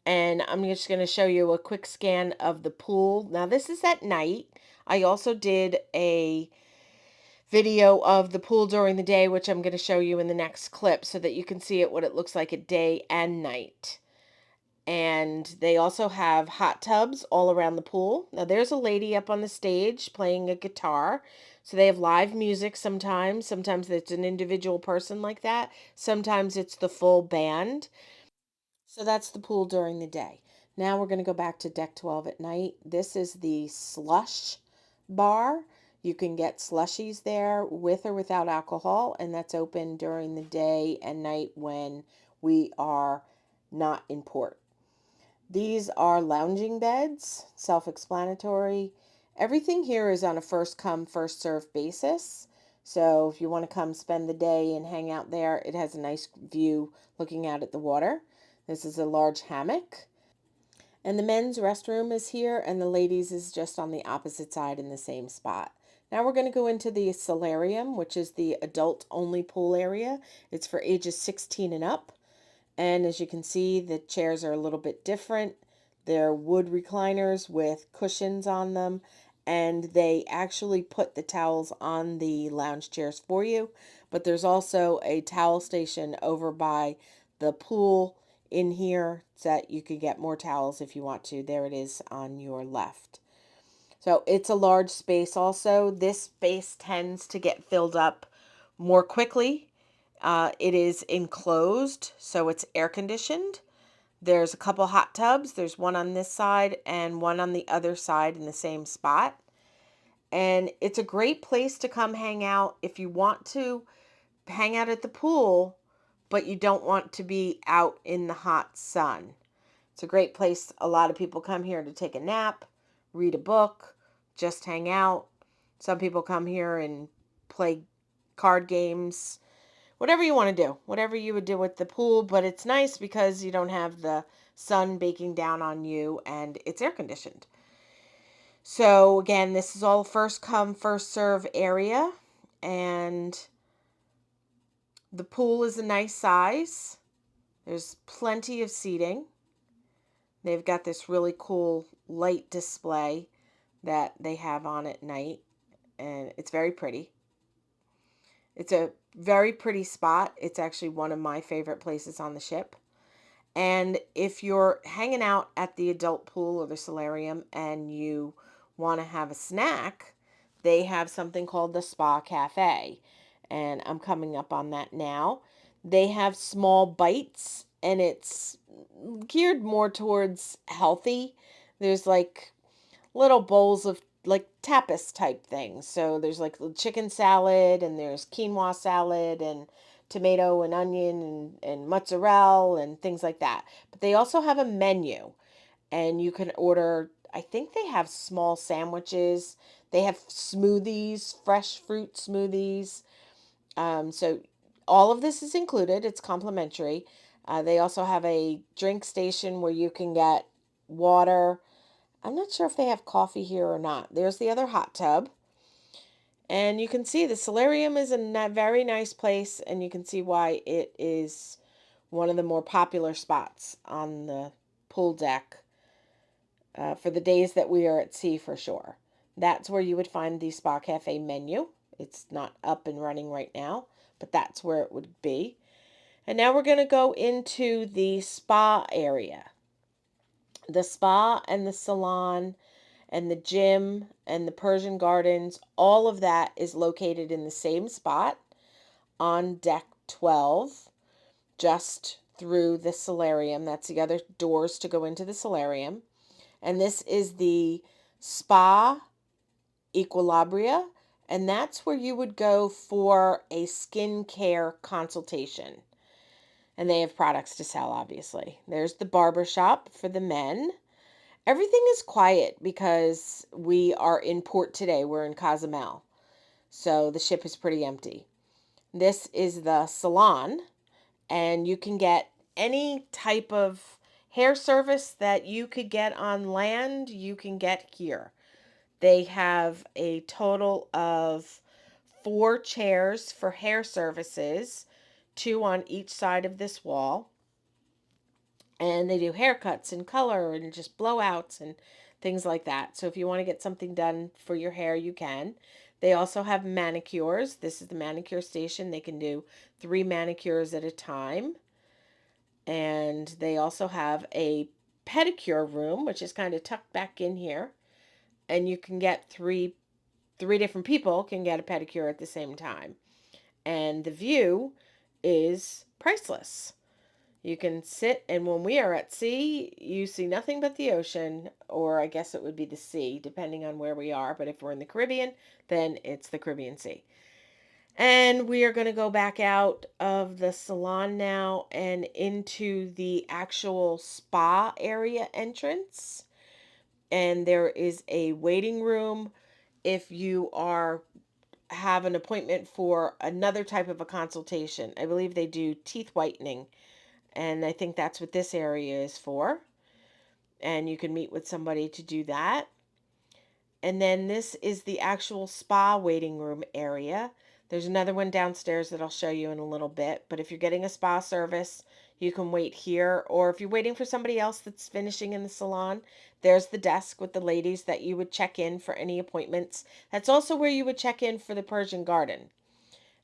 And I'm just going to show you a quick scan of the pool. Now, this is at night. I also did a video of the pool during the day, which I'm going to show you in the next clip so that you can see what it looks like at day and night. And they also have hot tubs all around the pool. Now there's a lady up on the stage playing a guitar. So they have live music sometimes. Sometimes it's an individual person like that. Sometimes it's the full band. So that's the pool during the day. Now we're going to go back to deck 12 at night. This is the slush bar. You can get slushies there with or without alcohol, and that's open during the day and night when we are not in port. These are lounging beds, self-explanatory. Everything here is on a first come, first served basis. So if you want to come spend the day and hang out there, it has a nice view looking out at the water. This is a large hammock. And the men's restroom is here, and the ladies is just on the opposite side in the same spot. Now we're going to go into the Solarium, which is the adult-only pool area. It's for ages 16 and up. And as you can see, the chairs are a little bit different. They're wood recliners with cushions on them. And they actually put the towels on the lounge chairs for you. But there's also a towel station over by the pool in here so that you can get more towels if you want to. There it is on your left. So it's a large space also. This space tends to get filled up more quickly. It is enclosed, so it's air conditioned. There's a couple hot tubs. There's one on this side and one on the other side in the same spot. And it's a great place to come hang out if you want to hang out at the pool, but you don't want to be out in the hot sun. It's a great place. A lot of people come here to take a nap, read a book, just hang out. Some people come here and play card games, whatever you want to do, whatever you would do with the pool. But it's nice because you don't have the sun baking down on you and it's air conditioned. So again, this is all first come, first serve area, and the pool is a nice size. There's plenty of seating. They've got this really cool light display that they have on at night, and it's very pretty. It's a very pretty spot. It's actually one of my favorite places on the ship. And if you're hanging out at the adult pool or the solarium and you want to have a snack, they have something called the Spa Cafe. And I'm coming up on that now. They have small bites and it's geared more towards healthy. There's like little bowls of like tapas type things. So there's like chicken salad and there's quinoa salad and tomato and onion and mozzarella and things like that. But they also have a menu and you can order, I think they have small sandwiches. They have smoothies, fresh fruit smoothies. So all of this is included. It's complimentary. They also have a drink station where you can get water. I'm not sure if they have coffee here or not. There's the other hot tub. And you can see the solarium is a very nice place, and you can see why it is one of the more popular spots on the pool deck for the days that we are at sea for sure. That's where you would find the Spa Cafe menu. It's not up and running right now, but that's where it would be. And now we're going to go into the spa area. The spa and the salon and the gym and the Persian Gardens, all of that is located in the same spot on deck 12, just through the solarium. That's the other doors to go into the solarium. And this is the Spa Equilibria, and that's where you would go for a skincare consultation. And they have products to sell, obviously. There's the barber shop for the men. Everything is quiet because we are in port today. We're in Cozumel. So the ship is pretty empty. This is the salon, and you can get any type of hair service that you could get on land, you can get here. They have a total of 4 chairs for hair services, 2 on each side of this wall. And they do haircuts and color and just blowouts and things like that. So if you want to get something done for your hair, you can. They also have manicures. This is the manicure station. They can do 3 manicures at a time. And they also have a pedicure room, which is kind of tucked back in here. And you can get three different people can get a pedicure at the same time. And the view is priceless. You can sit, and when we are at sea, you see nothing but the ocean, or I guess it would be the sea, depending on where we are. But if we're in the Caribbean, then it's the Caribbean Sea. And we are going to go back out of the salon now and into the actual spa area entrance. And there is a waiting room if you have an appointment for another type of a consultation. I believe they do teeth whitening. And I think that's what this area is for. And you can meet with somebody to do that. And then this is the actual spa waiting room area. There's another one downstairs that I'll show you in a little bit. But if you're getting a spa service, you can wait here. Or if you're waiting for somebody else that's finishing in the salon, there's the desk with the ladies that you would check in for any appointments. That's also where you would check in for the Persian Garden.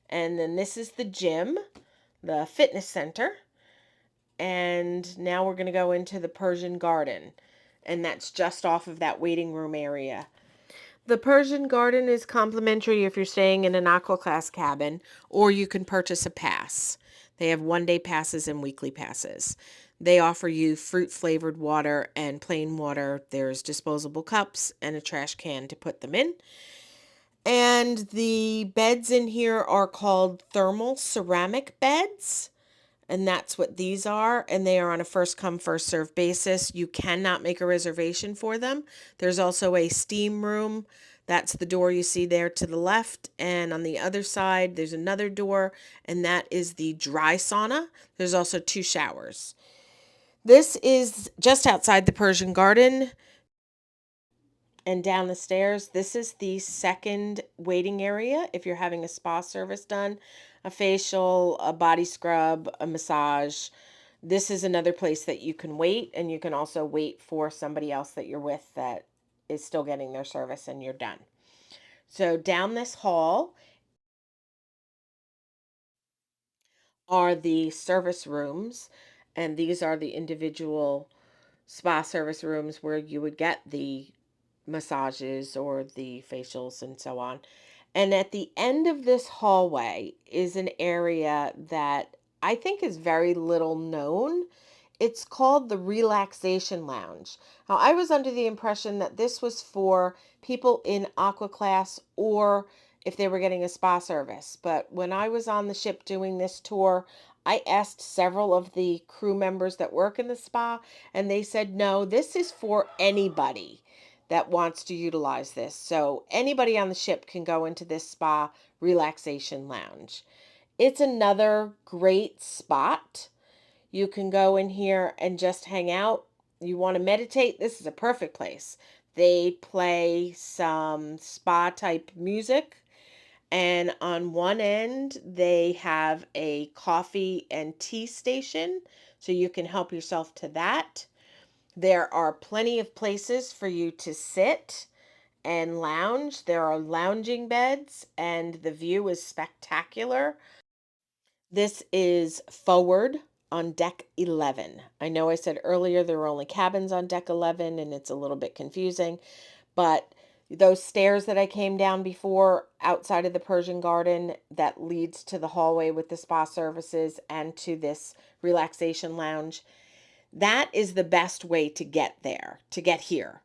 And then this is the gym, the fitness center. And now we're going to go into the Persian Garden. And that's just off of that waiting room area. The Persian Garden is complimentary if you're staying in an aqua class cabin, or you can purchase a pass. They have 1-day passes and weekly passes. They offer you fruit-flavored water and plain water. There's disposable cups and a trash can to put them in. And the beds in here are called thermal ceramic beds. and that's what these are. And they are on a first come, first serve basis. You cannot make a reservation for them. There's also a steam room. That's the door you see there to the left. And on the other side, there's another door, and that is the dry sauna. There's also 2 showers. This is just outside the Persian Garden and down the stairs. This is the second waiting area if you're having a spa service done, a facial, a body scrub, a massage. This is another place that you can wait, and you can also wait for somebody else that you're with that is still getting their service and you're done. So down this hall are the service rooms, and these are the individual spa service rooms where you would get the massages or the facials and so on. And at the end of this hallway is an area that I think is very little known. It's called the Relaxation Lounge. Now, I was under the impression that this was for people in aqua class or if they were getting a spa service. But when I was on the ship doing this tour, I asked several of the crew members that work in the spa, and they said, no, this is for anybody that wants to utilize this. So anybody on the ship can go into this spa relaxation lounge. It's another great spot. You can go in here and just hang out. You want to meditate? This is a perfect place. They play some spa type music, and on one end, they have a coffee and tea station, so you can help yourself to that. There are plenty of places for you to sit and lounge. There are lounging beds, and the view is spectacular. This is forward on deck 11. I know I said earlier there were only cabins on deck 11, and it's a little bit confusing, but those stairs that I came down before outside of the Persian Garden that leads to the hallway with the spa services and to this relaxation lounge, that is the best way to get there, to get here.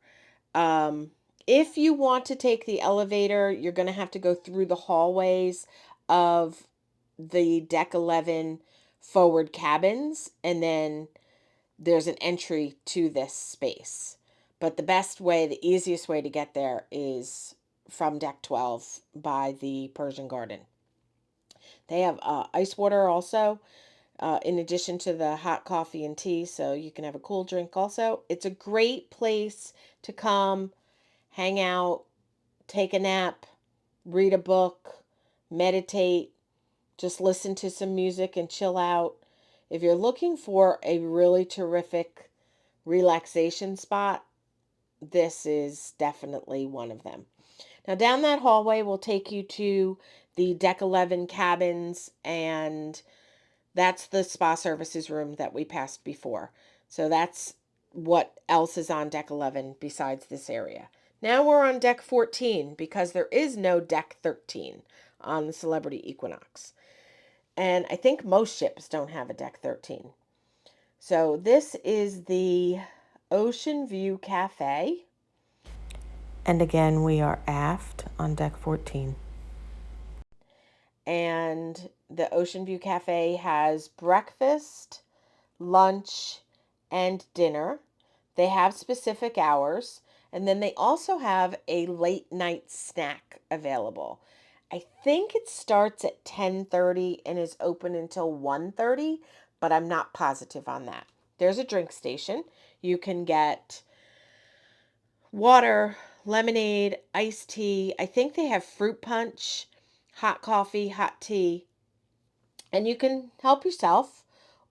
Um, if you want to take the elevator, you're going to have to go through the hallways of the deck 11 forward cabins, and then there's an entry to this space. But the best way, the easiest way to get there is from deck 12 by the Persian Garden. They have ice water also, in addition to the hot coffee and tea, so you can have a cool drink also. It's a great place to come, hang out, take a nap, read a book, meditate, just listen to some music and chill out. If you're looking for a really terrific relaxation spot, this is definitely one of them. Now, down that hallway will take you to the Deck 11 cabins, and that's the spa services room that we passed before. So that's what else is on Deck 11 besides this area. Now we're on Deck 14 because there is no Deck 13 on the Celebrity Equinox. And I think most ships don't have a Deck 13. So this is the Oceanview Cafe. And again, we are aft on Deck 14. And the Oceanview Cafe has breakfast, lunch, and dinner. They have specific hours. And then they also have a late night snack available. I think it starts at 10:30 and is open until 1:30, but I'm not positive on that. There's a drink station. You can get water, lemonade, iced tea. I think they have fruit punch, hot coffee, hot tea, and you can help yourself,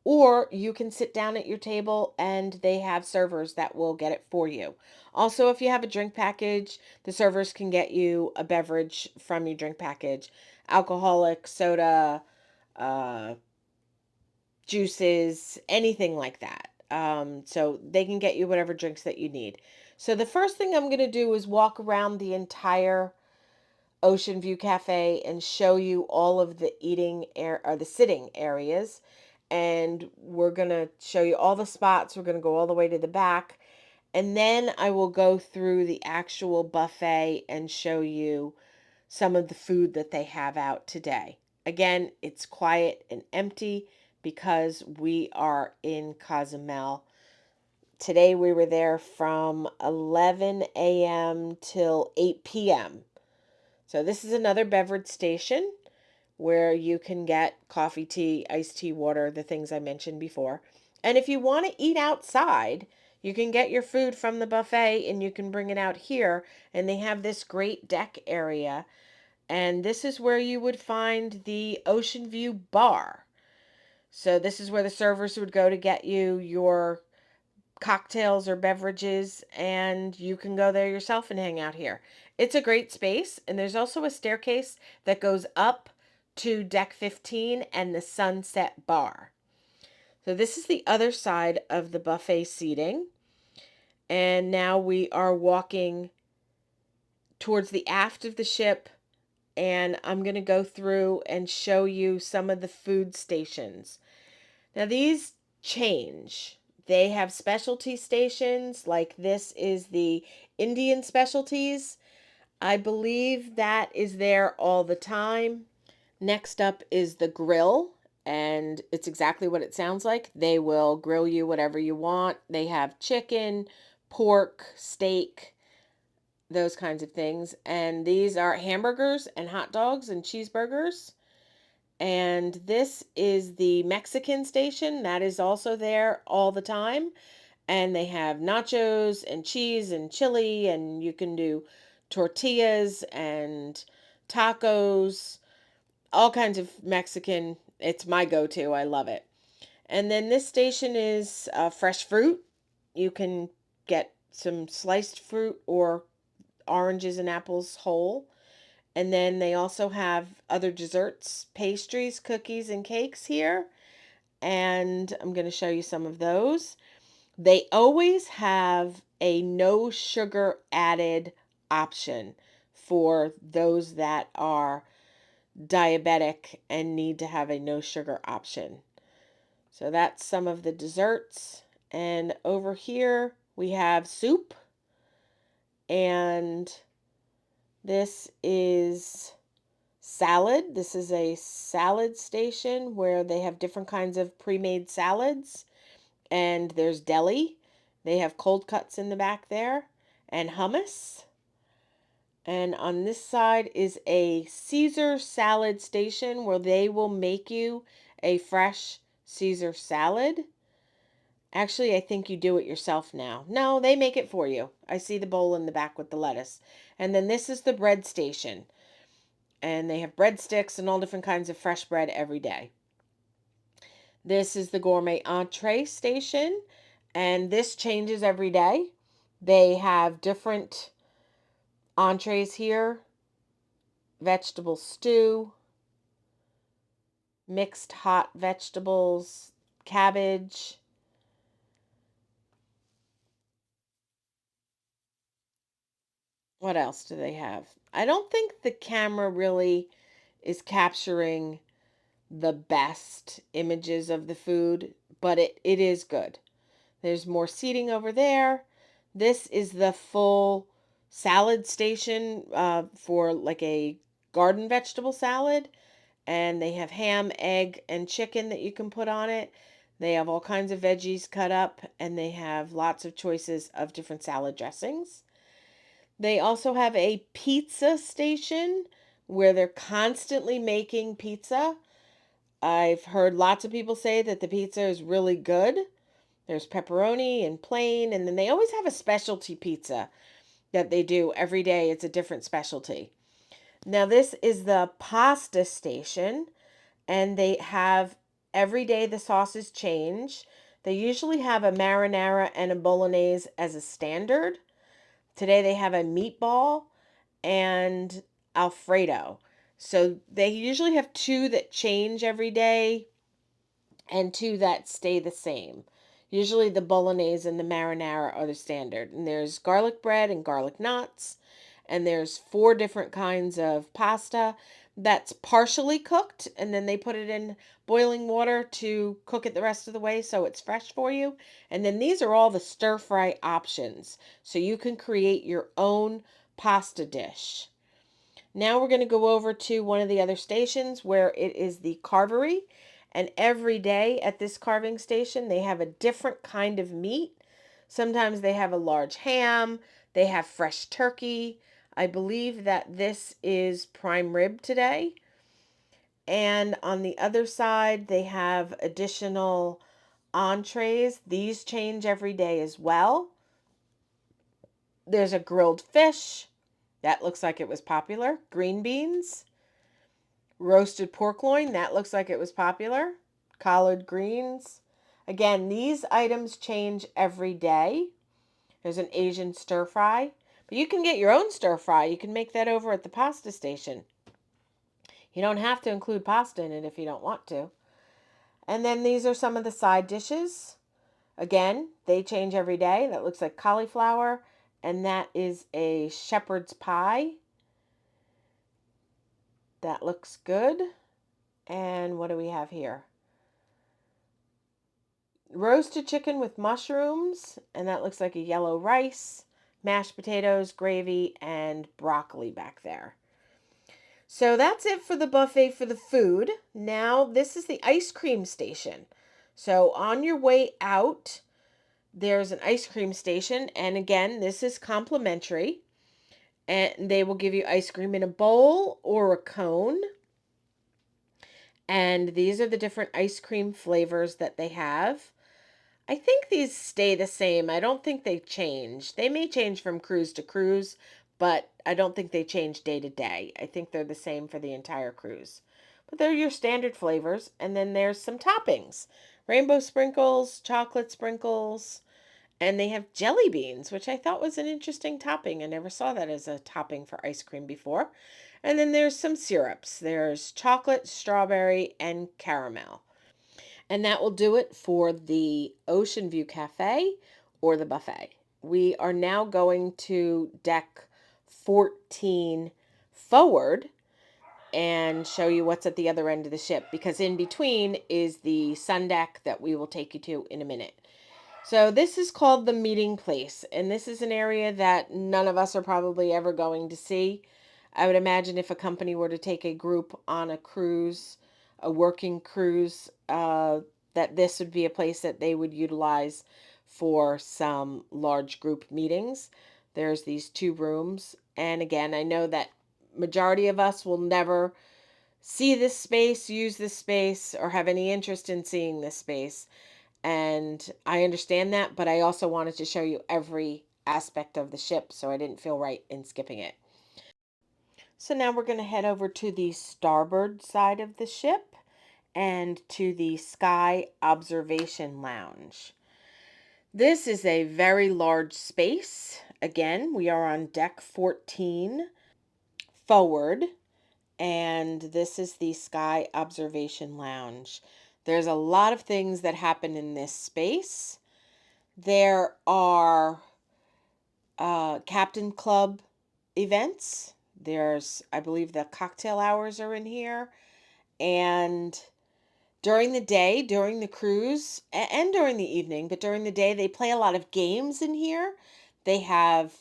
or you can sit down at your table and they have servers that will get it for you. Also, if you have a drink package, the servers can get you a beverage from your drink package, alcoholic, soda, uh, juices, anything like that. So they can get you whatever drinks that you need. So the first thing I'm going to do is walk around the entire Oceanview Cafe and show you all of the eating air or the sitting areas. And we're going to show you all the spots. We're going to go all the way to the back. And then I will go through the actual buffet and show you some of the food that they have out today. Again, it's quiet and empty because we are in Cozumel. Today we were there from 11 a.m. till 8 p.m. So this is another beverage station where you can get coffee, tea, iced tea, water, the things I mentioned before. And if you want to eat outside, you can get your food from the buffet and you can bring it out here. And they have this great deck area. And this is where you would find the Oceanview Bar. So this is where the servers would go to get you your cocktails or beverages, and you can go there yourself and hang out here. It's a great space, and there's also a staircase that goes up to deck 15 and the Sunset Bar. So this is the other side of the buffet seating, and now we are walking towards the aft of the ship, and I'm going to go through and show you some of the food stations. Now these change. They have specialty stations, like this is the Indian specialties. I believe that is there all the time. Next up is the grill, and it's exactly what it sounds like. They will grill you whatever you want. They have chicken, pork, steak, those kinds of things. And these are hamburgers and hot dogs and cheeseburgers. And this is the Mexican station that is also there all the time. And they have nachos and cheese and chili, and you can do tortillas and tacos, all kinds of Mexican. It's my go-to. I love it. And then this station is fresh fruit. You can get some sliced fruit or oranges and apples whole. And then they also have other desserts, pastries, cookies, and cakes here. And I'm going to show you some of those. They always have a no sugar added option for those that are diabetic and need to have a no sugar option. So that's some of the desserts. And over here we have soup. And this is salad. This is a salad station where they have different kinds of pre-made salads. And there's deli. They have cold cuts in the back there and hummus. And on this side is a Caesar salad station where they will make you a fresh Caesar salad. Actually, I think you do it yourself now. No, they make it for you. I see the bowl in the back with the lettuce. And then this is the bread station. And they have breadsticks and all different kinds of fresh bread every day. This is the gourmet entree station, and this changes every day. They have different entrees here: vegetable stew, mixed hot vegetables, cabbage. What else do they have? I don't think the camera really is capturing the best images of the food, but it is good. There's more seating over there. This is the full salad station for like a garden vegetable salad. And they have ham, egg, and chicken that you can put on it. They have all kinds of veggies cut up, and they have lots of choices of different salad dressings. They also have a pizza station where they're constantly making pizza. I've heard lots of people say that the pizza is really good. There's pepperoni and plain, and then they always have a specialty pizza that they do every day. It's a different specialty. Now, this is the pasta station, and they have every day the sauces change. They usually have a marinara and a bolognese as a standard. Today they have a meatball and Alfredo. So they usually have two that change every day and two that stay the same. Usually the bolognese and the marinara are the standard. And there's garlic bread and garlic knots. And there's 4 different kinds of pasta that's partially cooked. And then they put it in boiling water to cook it the rest of the way so it's fresh for you. And then these are all the stir fry options. So you can create your own pasta dish. Now we're going to go over to one of the other stations where it is the carvery. And every day at this carving station, they have a different kind of meat. Sometimes they have a large ham, they have fresh turkey. I believe that this is prime rib today. And on the other side, they have additional entrees. These change every day as well. There's a grilled fish. That looks like it was popular. Green beans. Roasted pork loin. That looks like it was popular. Collard greens. Again, these items change every day. There's an Asian stir fry. But you can get your own stir fry. You can make that over at the pasta station. You don't have to include pasta in it if you don't want to. And then these are some of the side dishes. Again, they change every day. That looks like cauliflower. And that is a shepherd's pie. That looks good. And what do we have here? Roasted chicken with mushrooms. And that looks like a yellow rice, mashed potatoes, gravy, and broccoli back there. So that's it for the buffet for the food. Now this is the ice cream station. So on your way out, there's an ice cream station. And again, this is complimentary. And they will give you ice cream in a bowl or a cone. And these are the different ice cream flavors that they have. I think these stay the same. I don't think they change. They may change from cruise to cruise, but I don't think they change day to day. I think they're the same for the entire cruise. But they're your standard flavors. And then there's some toppings. Rainbow sprinkles, chocolate sprinkles, and they have jelly beans, which I thought was an interesting topping. I never saw that as a topping for ice cream before. And then there's some syrups. There's chocolate, strawberry, and caramel. And that will do it for the Oceanview Cafe or the buffet. We are now going to deck 14 forward and show you what's at the other end of the ship, because in between is the Sundeck that we will take you to in a minute. So this is called the meeting place, and this is an area that none of us are probably ever going to see. I would imagine if a company were to take a group on a cruise, a working cruise, that this would be a place that they would utilize for some large group meetings. There's these 2 rooms, and again, I know that majority of us will never see this space, use this space, or have any interest in seeing this space. And I understand that, but I also wanted to show you every aspect of the ship, so I didn't feel right in skipping it. So now we're going to head over to the starboard side of the ship and to the Sky Observation Lounge. This is a very large space. Again, we are on deck 14 forward, and this is the Sky Observation Lounge. There's a lot of things that happen in this space. There are Captain Club events. There's, I believe, the cocktail hours are in here. And during the day, during the cruise, and during the evening, but during the day, they play a lot of games in here. They have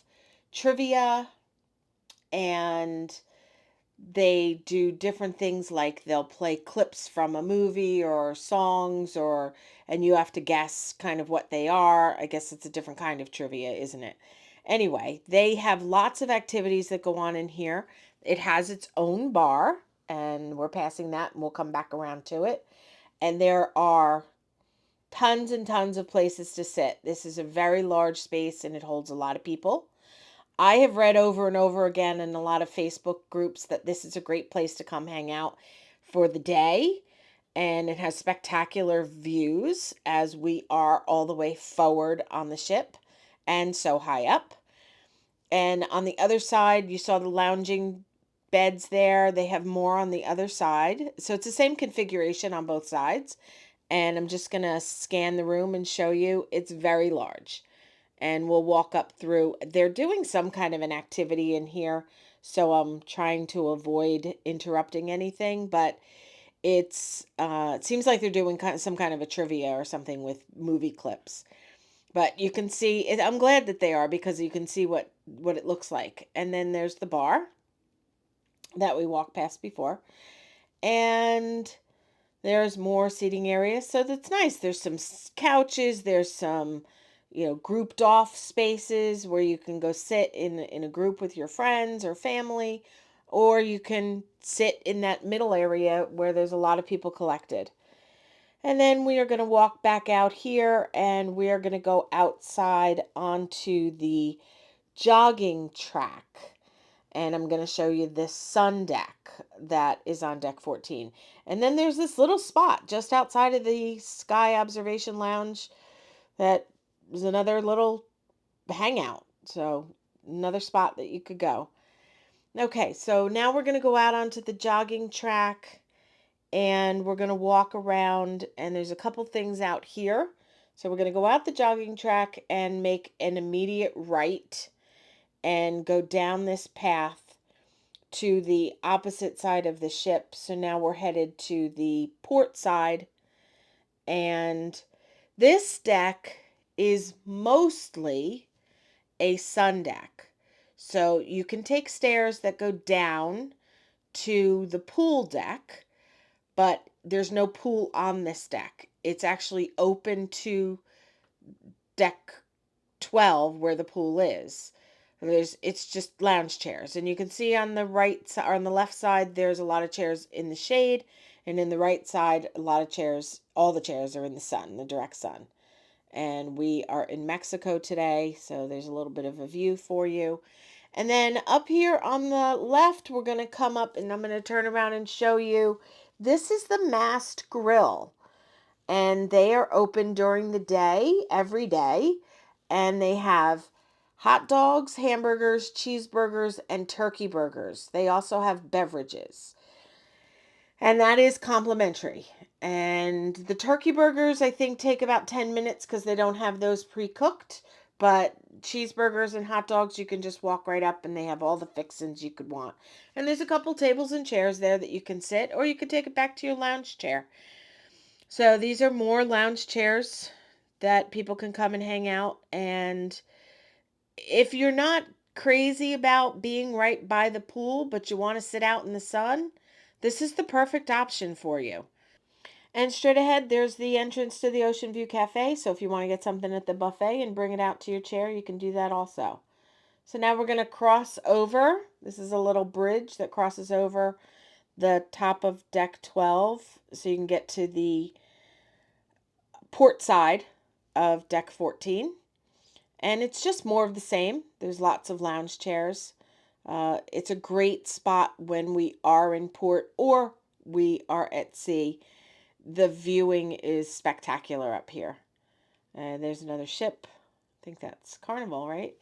trivia, and they do different things, like they'll play clips from a movie or songs, or and you have to guess kind of what they are. I guess it's a different kind of trivia, isn't it? Anyway, they have lots of activities that go on in here. It has its own bar, and we're passing that and we'll come back around to it. And there are tons and tons of places to sit. This is a very large space and it holds a lot of people. I have read over and over again in a lot of Facebook groups that this is a great place to come hang out for the day. And it has spectacular views as we are all the way forward on the ship and so high up. And on the other side, you saw the lounging beds there. They have more on the other side. So it's the same configuration on both sides. And I'm just going to scan the room and show you. It's very large. And we'll walk up through. They're doing some kind of an activity in here, so I'm trying to avoid interrupting anything, but it seems like they're doing some kind of a trivia or something with movie clips. But you can see it. I'm glad that they are, because you can see what it looks like. And then there's the bar that we walked past before. And There's more seating areas, so that's nice. There's some couches, there's some, grouped off spaces where you can go sit in a group with your friends or family, or you can sit in that middle area where there's a lot of people collected. And then we are going to walk back out here and we are going to go outside onto the jogging track. And I'm going to show you this Sundeck that is on deck 14. And then there's this little spot just outside of the Sky Observation Lounge that is another little hangout. So another spot that you could go. Okay, so now we're going to go out onto the jogging track and we're going to walk around, and there's a couple things out here. So we're going to go out the jogging track and make an immediate right and go down this path to the opposite side of the ship. So now we're headed to the port side, and this deck is mostly a sun deck. So you can take stairs that go down to the pool deck, but there's no pool on this deck. It's actually open to deck 12 where the pool is. It's just lounge chairs, and you can see on the right side or on the left side there's a lot of chairs in the shade, and in the right side a lot of chairs, all the chairs are in the sun, the direct sun. And we are in Mexico today, so there's a little bit of a view for you. And then up here on the left, we're going to come up and I'm going to turn around and show you. This is the Mast Grill, and they are open during the day, every day, and they have hot dogs, hamburgers, cheeseburgers, and turkey burgers. They also have beverages, and that is complimentary. And the turkey burgers, I think, take about 10 minutes because they don't have those pre-cooked. But cheeseburgers and hot dogs, you can just walk right up and they have all the fixings you could want. And there's a couple tables and chairs there that you can sit, or you can take it back to your lounge chair. So these are more lounge chairs that people can come and hang out. And if you're not crazy about being right by the pool, but you want to sit out in the sun, this is the perfect option for you. And straight ahead, there's the entrance to the Oceanview Cafe. So if you want to get something at the buffet and bring it out to your chair, you can do that also. So now we're going to cross over. This is a little bridge that crosses over the top of deck 12. So you can get to the port side of deck 14. And it's just more of the same. There's lots of lounge chairs. It's a great spot when we are in port or we are at sea. The viewing is spectacular up here. There's another ship. I think that's Carnival, right?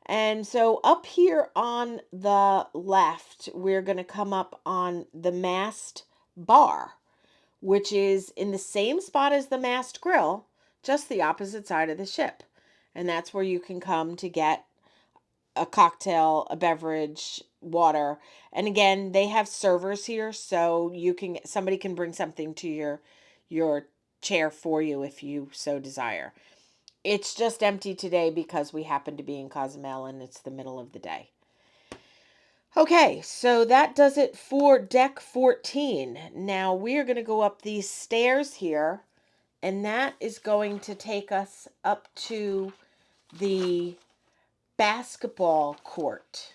And so up here on the left, we're going to come up on the Mast Bar, which is in the same spot as the Mast Grill, just the opposite side of the ship. And that's where you can come to get a cocktail, a beverage, water. And again, they have servers here, so somebody can bring something to your chair for you if you so desire. It's just empty today because we happen to be in Cozumel and it's the middle of the day. Okay, so that does it for deck 14. Now we are going to go up these stairs here, and that is going to take us up to the basketball court.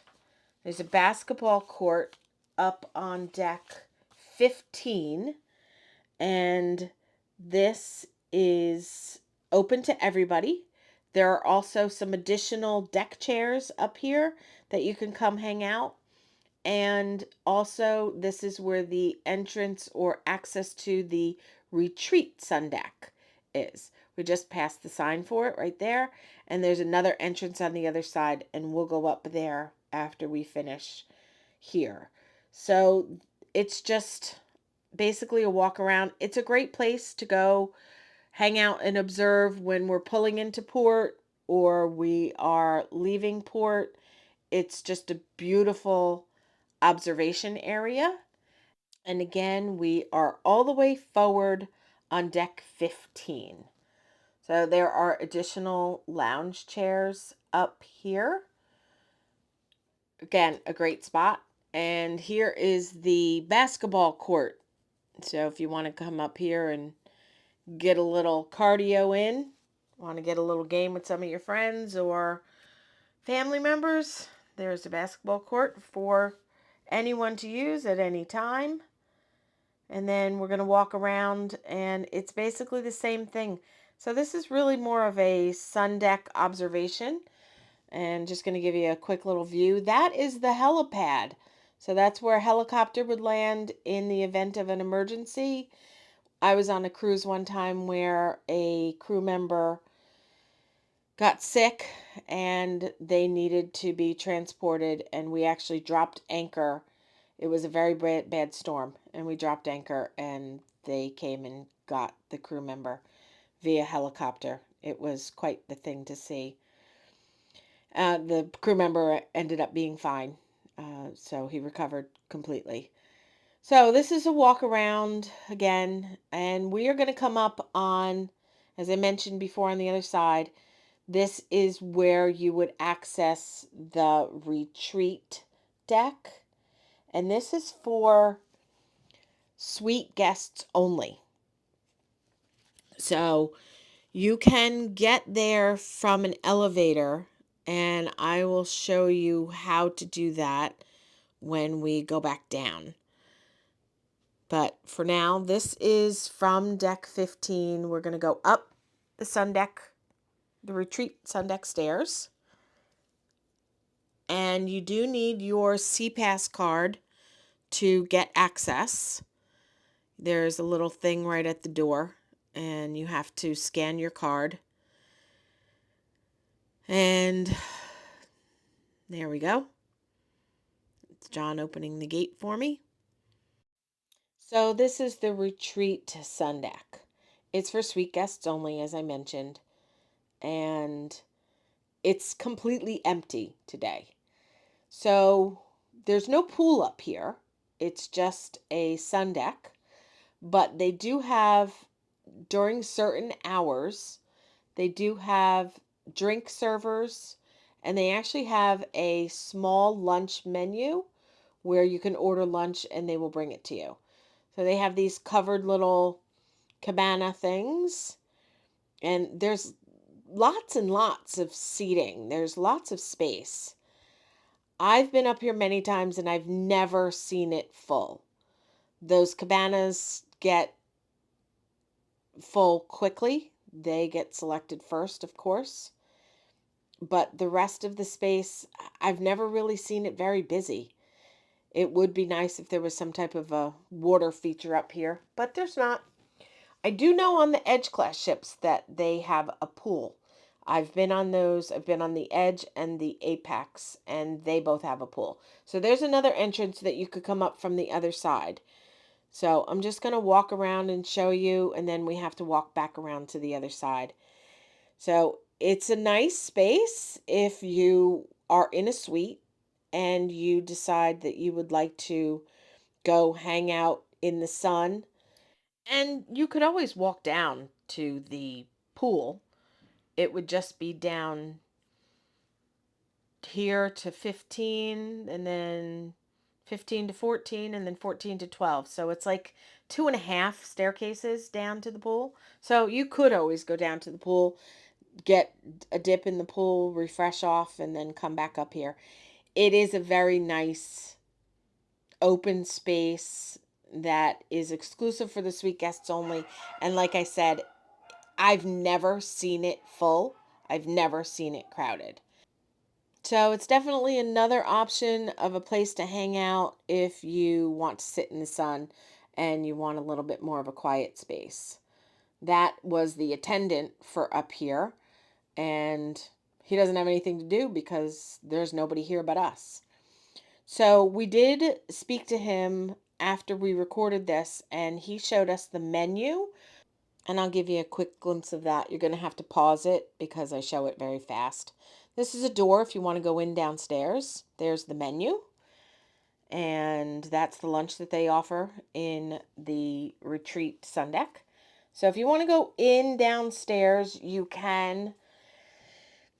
There's a basketball court up on deck 15, and this is open to everybody. There are also some additional deck chairs up here that you can come hang out. And also, this is where the entrance or access to the retreat Sundeck is. We just passed the sign for it right there. And there's another entrance on the other side, and we'll go up there after we finish here. So it's just basically a walk around. It's a great place to go hang out and observe when we're pulling into port or we are leaving port. It's just a beautiful observation area. And again, we are all the way forward on deck 15. So there are additional lounge chairs up here. Again, a great spot. And here is the basketball court So if you want to come up here and get a little cardio in, want to get a little game with some of your friends or family members, there's a basketball court for anyone to use at any time. And then we're going to walk around, and it's basically the same thing. So this is really more of a Sundeck observation, and just going to give you a quick little view. That is the helipad. So that's where a helicopter would land in the event of an emergency. I was on a cruise one time where a crew member got sick and they needed to be transported, and we actually dropped anchor. It was a very bad storm, and we dropped anchor, and they came and got the crew member via helicopter. It was quite the thing to see. The crew member ended up being fine, so he recovered completely. So this is a walk around again, and we are going to come up on, as I mentioned before, on the other side. This is where you would access the retreat deck, and this is for suite guests only. So you can get there from an elevator, and I will show you how to do that when we go back down. But for now, this is from deck 15. We're going to go up the Sundeck, the retreat Sundeck stairs. And you do need your CPass card to get access. There's a little thing right at the door, and you have to scan your card. And there we go. It's Jon opening the gate for me. So this is the retreat Sundeck. It's for suite guests only, as I mentioned, and it's completely empty today. So there's no pool up here. It's just a Sundeck, but they do have, during certain hours, they do have drink servers, and they actually have a small lunch menu where you can order lunch and they will bring it to you. So they have these covered little cabana things, and there's lots and lots of seating. There's lots of space. I've been up here many times and I've never seen it full. Those cabanas get full quickly. They get selected first, of course. But the rest of the space, I've never really seen it very busy. It would be nice if there was some type of a water feature up here, but there's not. I do know on the Edge class ships that they have a pool. I've been on those. I've been on the Edge and the Apex, and they both have a pool. So there's another entrance that you could come up from the other side. So I'm just going to walk around and show you, and then we have to walk back around to the other side. So it's a nice space if you are in a suite and you decide that you would like to go hang out in the sun. And you could always walk down to the pool. It would just be down here to 15, and then 15 to 14, and then 14 to 12. So it's like 2.5 staircases down to the pool. So you could always go down to the pool, get a dip in the pool, refresh off, and then come back up here. It is a very nice open space that is exclusive for the suite guests only. And like I said, I've never seen it full. I've never seen it crowded. So it's definitely another option of a place to hang out if you want to sit in the sun and you want a little bit more of a quiet space. That was the attendant for up here, and he doesn't have anything to do because there's nobody here but us. So we did speak to him after we recorded this, and he showed us the menu. And I'll give you a quick glimpse of that. You're going to have to pause it because I show it very fast. This is a door if you want to go in downstairs. There's the menu. And that's the lunch that they offer in the retreat Sundeck. So if you want to go in downstairs, you can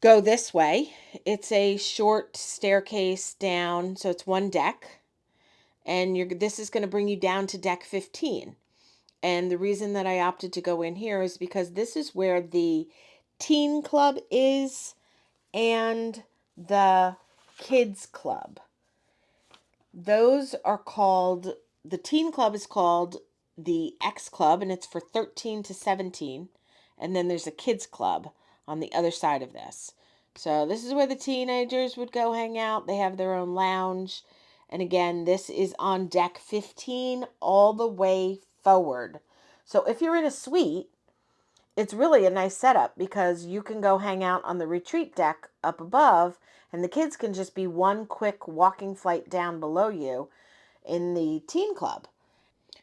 go this way. It's a short staircase down, so it's one deck. And this is going to bring you down to deck 15. And the reason that I opted to go in here is because this is where the teen club is and the kids club. Those are called, the teen club is called the X Club, and it's for 13 to 17. And then there's a kids club on the other side of this. So this is where the teenagers would go hang out. They have their own lounge. And again, this is on deck 15 all the way forward. So if you're in a suite, it's really a nice setup because you can go hang out on the retreat deck up above, and the kids can just be one quick walking flight down below you in the teen club,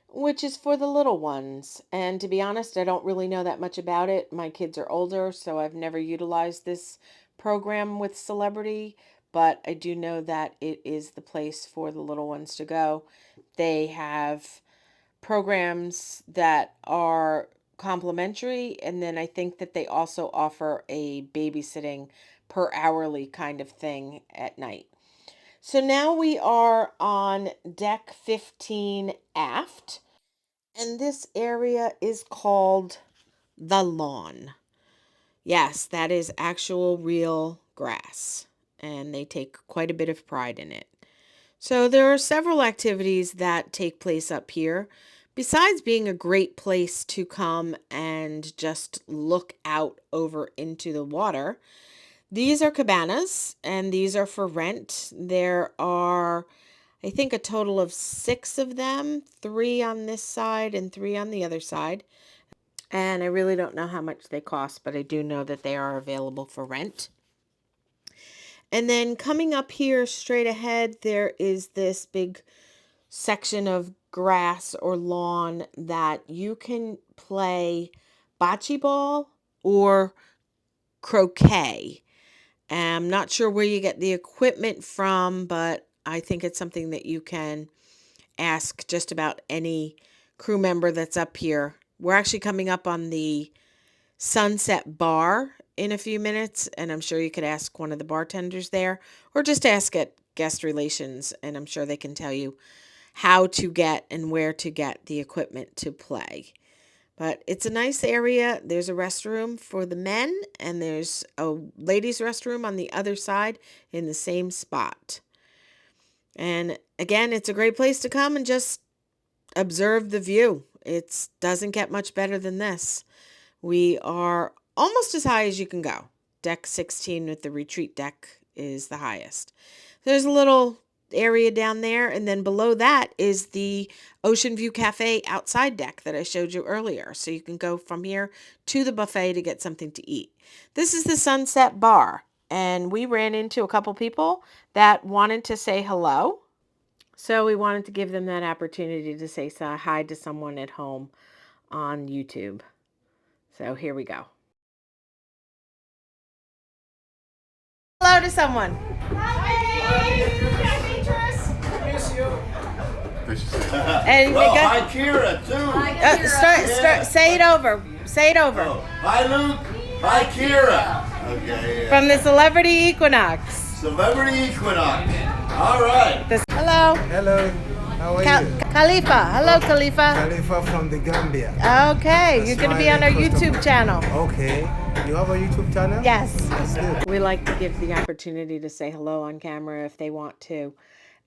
which is for the little ones. And to be honest, I don't really know that much about it. My kids are older, so I've never utilized this program with Celebrity, but I do know that it is the place for the little ones to go. They have programs that are complimentary, and then I think that they also offer a babysitting per hourly kind of thing at night. So now we are on deck 15 aft, and this area is called the lawn. Yes, that is actual real grass, and they take quite a bit of pride in it. So there are several activities that take place up here. Besides being a great place to come and just look out over into the water, these are cabanas, and these are for rent. There are, I think, a total of 6 of them, 3 on this side and 3 on the other side. And I really don't know how much they cost, but I do know that they are available for rent. And then coming up here straight ahead, there is this big section of grass or lawn that you can play bocce ball or croquet. I'm not sure where you get the equipment from, but I think it's something that you can ask just about any crew member that's up here. We're actually coming up on the Sunset Bar in a few minutes, and I'm sure you could ask one of the bartenders there, or just ask at guest relations, and I'm sure they can tell you how to get and where to get the equipment to play. But it's a nice area. There's a restroom for the men, and there's a ladies' restroom on the other side in the same spot. And again, it's a great place to come and just observe the view. It doesn't get much better than this. We are almost as high as you can go. Deck 16 with the retreat deck is the highest. There's a little area down there, and then below that is the Oceanview Cafe outside deck that I showed you earlier. So you can go from here to the buffet to get something to eat. This is the Sunset Bar, and we ran into a couple people that wanted to say hello. So we wanted to give them that opportunity to say hi to someone at home on YouTube. So here we go. Hello to someone. And hi, Kira, too. Say it over. Say it over. Oh. Hi, Luke. Hi, Kira. Okay. From the Celebrity Equinox. Celebrity Equinox. All right. Hello. Hello. How are you? Khalifa. Hello, Khalifa. Khalifa from the Gambia. Okay. You're going to be on our YouTube channel. Okay. You have a YouTube channel? Yes. That's good. We like to give the opportunity to say hello on camera if they want to.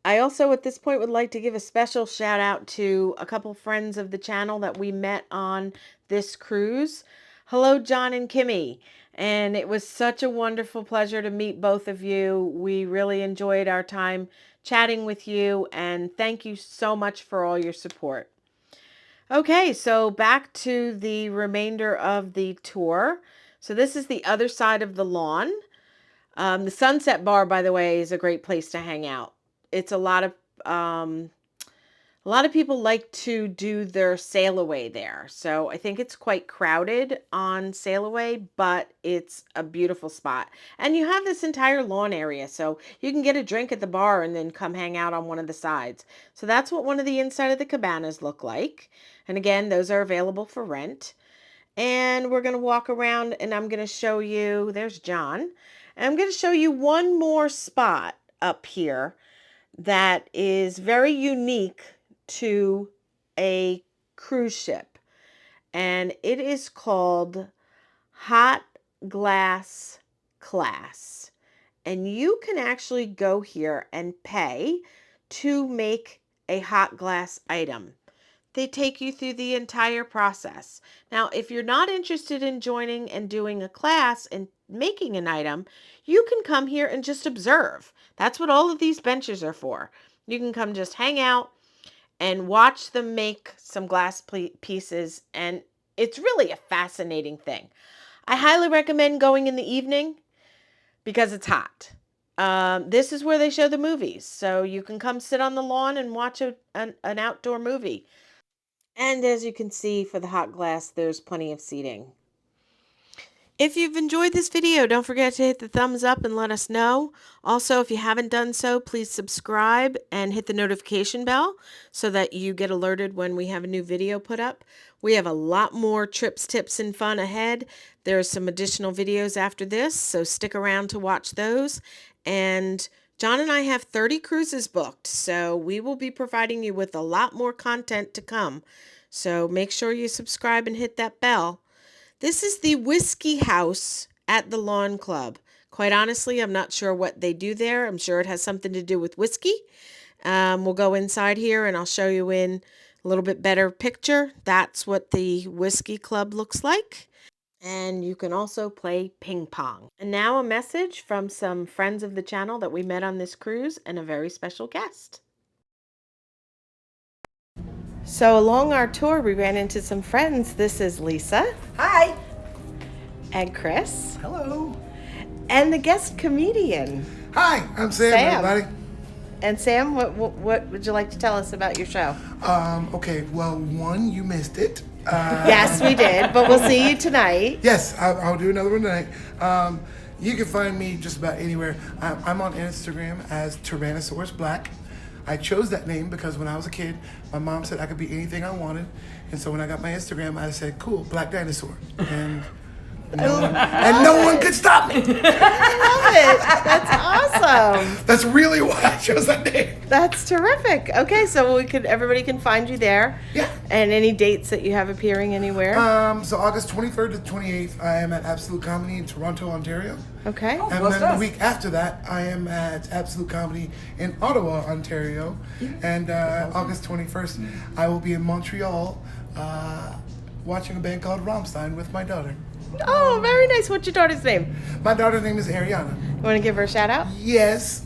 I also, at this point, would like to give a special shout out to a couple friends of the channel that we met on this cruise. Hello, Jon and Kimmy. And it was such a wonderful pleasure to meet both of you. We really enjoyed our time chatting with you, and thank you so much for all your support. Okay, so back to the remainder of the tour. So this is the other side of the lawn. The Sunset Bar, by the way, is a great place to hang out. It's a lot of people like to do their sail away there. So I think it's quite crowded on sail away, but it's a beautiful spot. And you have this entire lawn area, so you can get a drink at the bar and then come hang out on one of the sides. So that's what one of the inside of the cabanas look like. And again, those are available for rent. And we're going to walk around, and I'm going to show you, there's Jon. And I'm going to show you one more spot up here that is very unique to a cruise ship. and it is called Hot Glass Class. And you can actually go here and pay to make a hot glass item. They take you through the entire process. Now, if you're not interested in joining and doing a class and making an item, you can come here and just observe. That's what all of these benches are for. You can come just hang out and watch them make some glass pieces, and it's really a fascinating thing. I highly recommend going in the evening because it's hot. This is where they show the movies, so you can come sit on the lawn and watch an outdoor movie. And as you can see, for the hot glass, there's plenty of seating. If you've enjoyed this video, don't forget to hit the thumbs up and let us know. Also, if you haven't done so, please subscribe and hit the notification bell so that you get alerted when we have a new video put up. We have a lot more trips, tips, and fun ahead. There's some additional videos after this, so stick around to watch those. And Jon and I have 30 cruises booked, so we will be providing you with a lot more content to come. So make sure you subscribe and hit that bell. This is the Whiskey House at the Lawn Club. Quite honestly, I'm not sure what they do there. I'm sure it has something to do with whiskey. We'll go inside here and I'll show you in a little bit better picture. That's what the Whiskey Club looks like. And you can also play ping pong. And now a message from some friends of the channel that we met on this cruise and a very special guest. So along our tour, we ran into some friends. This is Lisa. Hi. And Chris. Hello. And the guest comedian. Hi, I'm Sam, everybody. And Sam, what would you like to tell us about your show? Okay, well, one, you missed it. Yes, we did, but we'll see you tonight. Yes, I'll do another one tonight. You can find me just about anywhere. I'm on Instagram as Tyrannosaurus Black. I chose that name because when I was a kid, my mom said I could be anything I wanted. And so when I got my Instagram, I said, cool, Black Dinosaur. And no one could stop me. I love it. That's awesome. That's really why I chose that name. That's terrific. Okay, so everybody can find you there. Yeah. And any dates that you have appearing anywhere? So August 23rd to 28th, I am at Absolute Comedy in Toronto, Ontario. Okay. And then the week after that, I am at Absolute Comedy in Ottawa, Ontario. And August 21st, I will be in Montreal watching a band called Rammstein with my daughter. Oh, very nice. What's your daughter's name? My daughter's name is Ariana. You want to give her a shout out? Yes.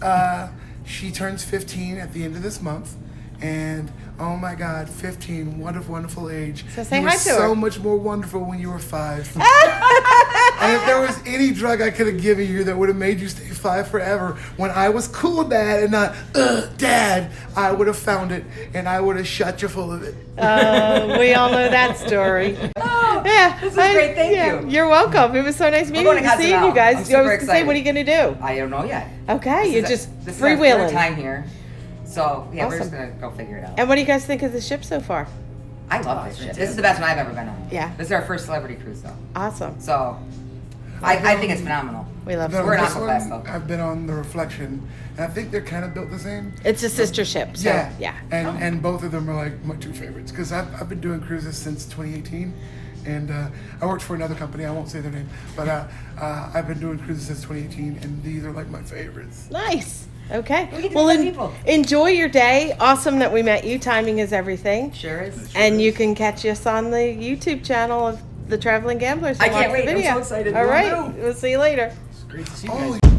She turns 15 at the end of this month. And oh my God, 15, what a wonderful age. So say you hi were to her. so much more wonderful when you were 5. And if there was any drug I could have given you that would have made you stay 5 forever, when I was cool dad and not dad, I would have found it and I would have shot you full of it. We all know that story. Oh, yeah, this is great. Thank you. You're welcome. It was so nice meeting going you, to seeing Cozumel. you guys. I'm super I was gonna say, excited. what are you gonna do? I don't know yet. Okay, you're just This is our third freewheeling. time here, so yeah, we're Awesome. just gonna go figure it out. And what do you guys think of the ship so far? I love this ship. This is the best one I've ever been on. Yeah. This is our first celebrity cruise, though. Awesome. So I think it's phenomenal. We love Then it. We're on in this Aqua one, Class, though. I've been on the Reflection, and I think they're kind of built the same. It's a sister ship. So, yeah. And both of them are like my 2 favorites because I've been doing cruises since 2018, and I worked for another company. I won't say their name, but I've been doing cruises since 2018, and these are like my favorites. Nice. Okay. We get to Well, meet people. enjoy your day. Awesome that we met you. Timing is everything. Sure is. And you can catch us on the YouTube channel of the Traveling Gamblers. I and can't watch the wait. I'm so video. excited. All Will right. do. We'll see you later. Great to see you Oh, guys.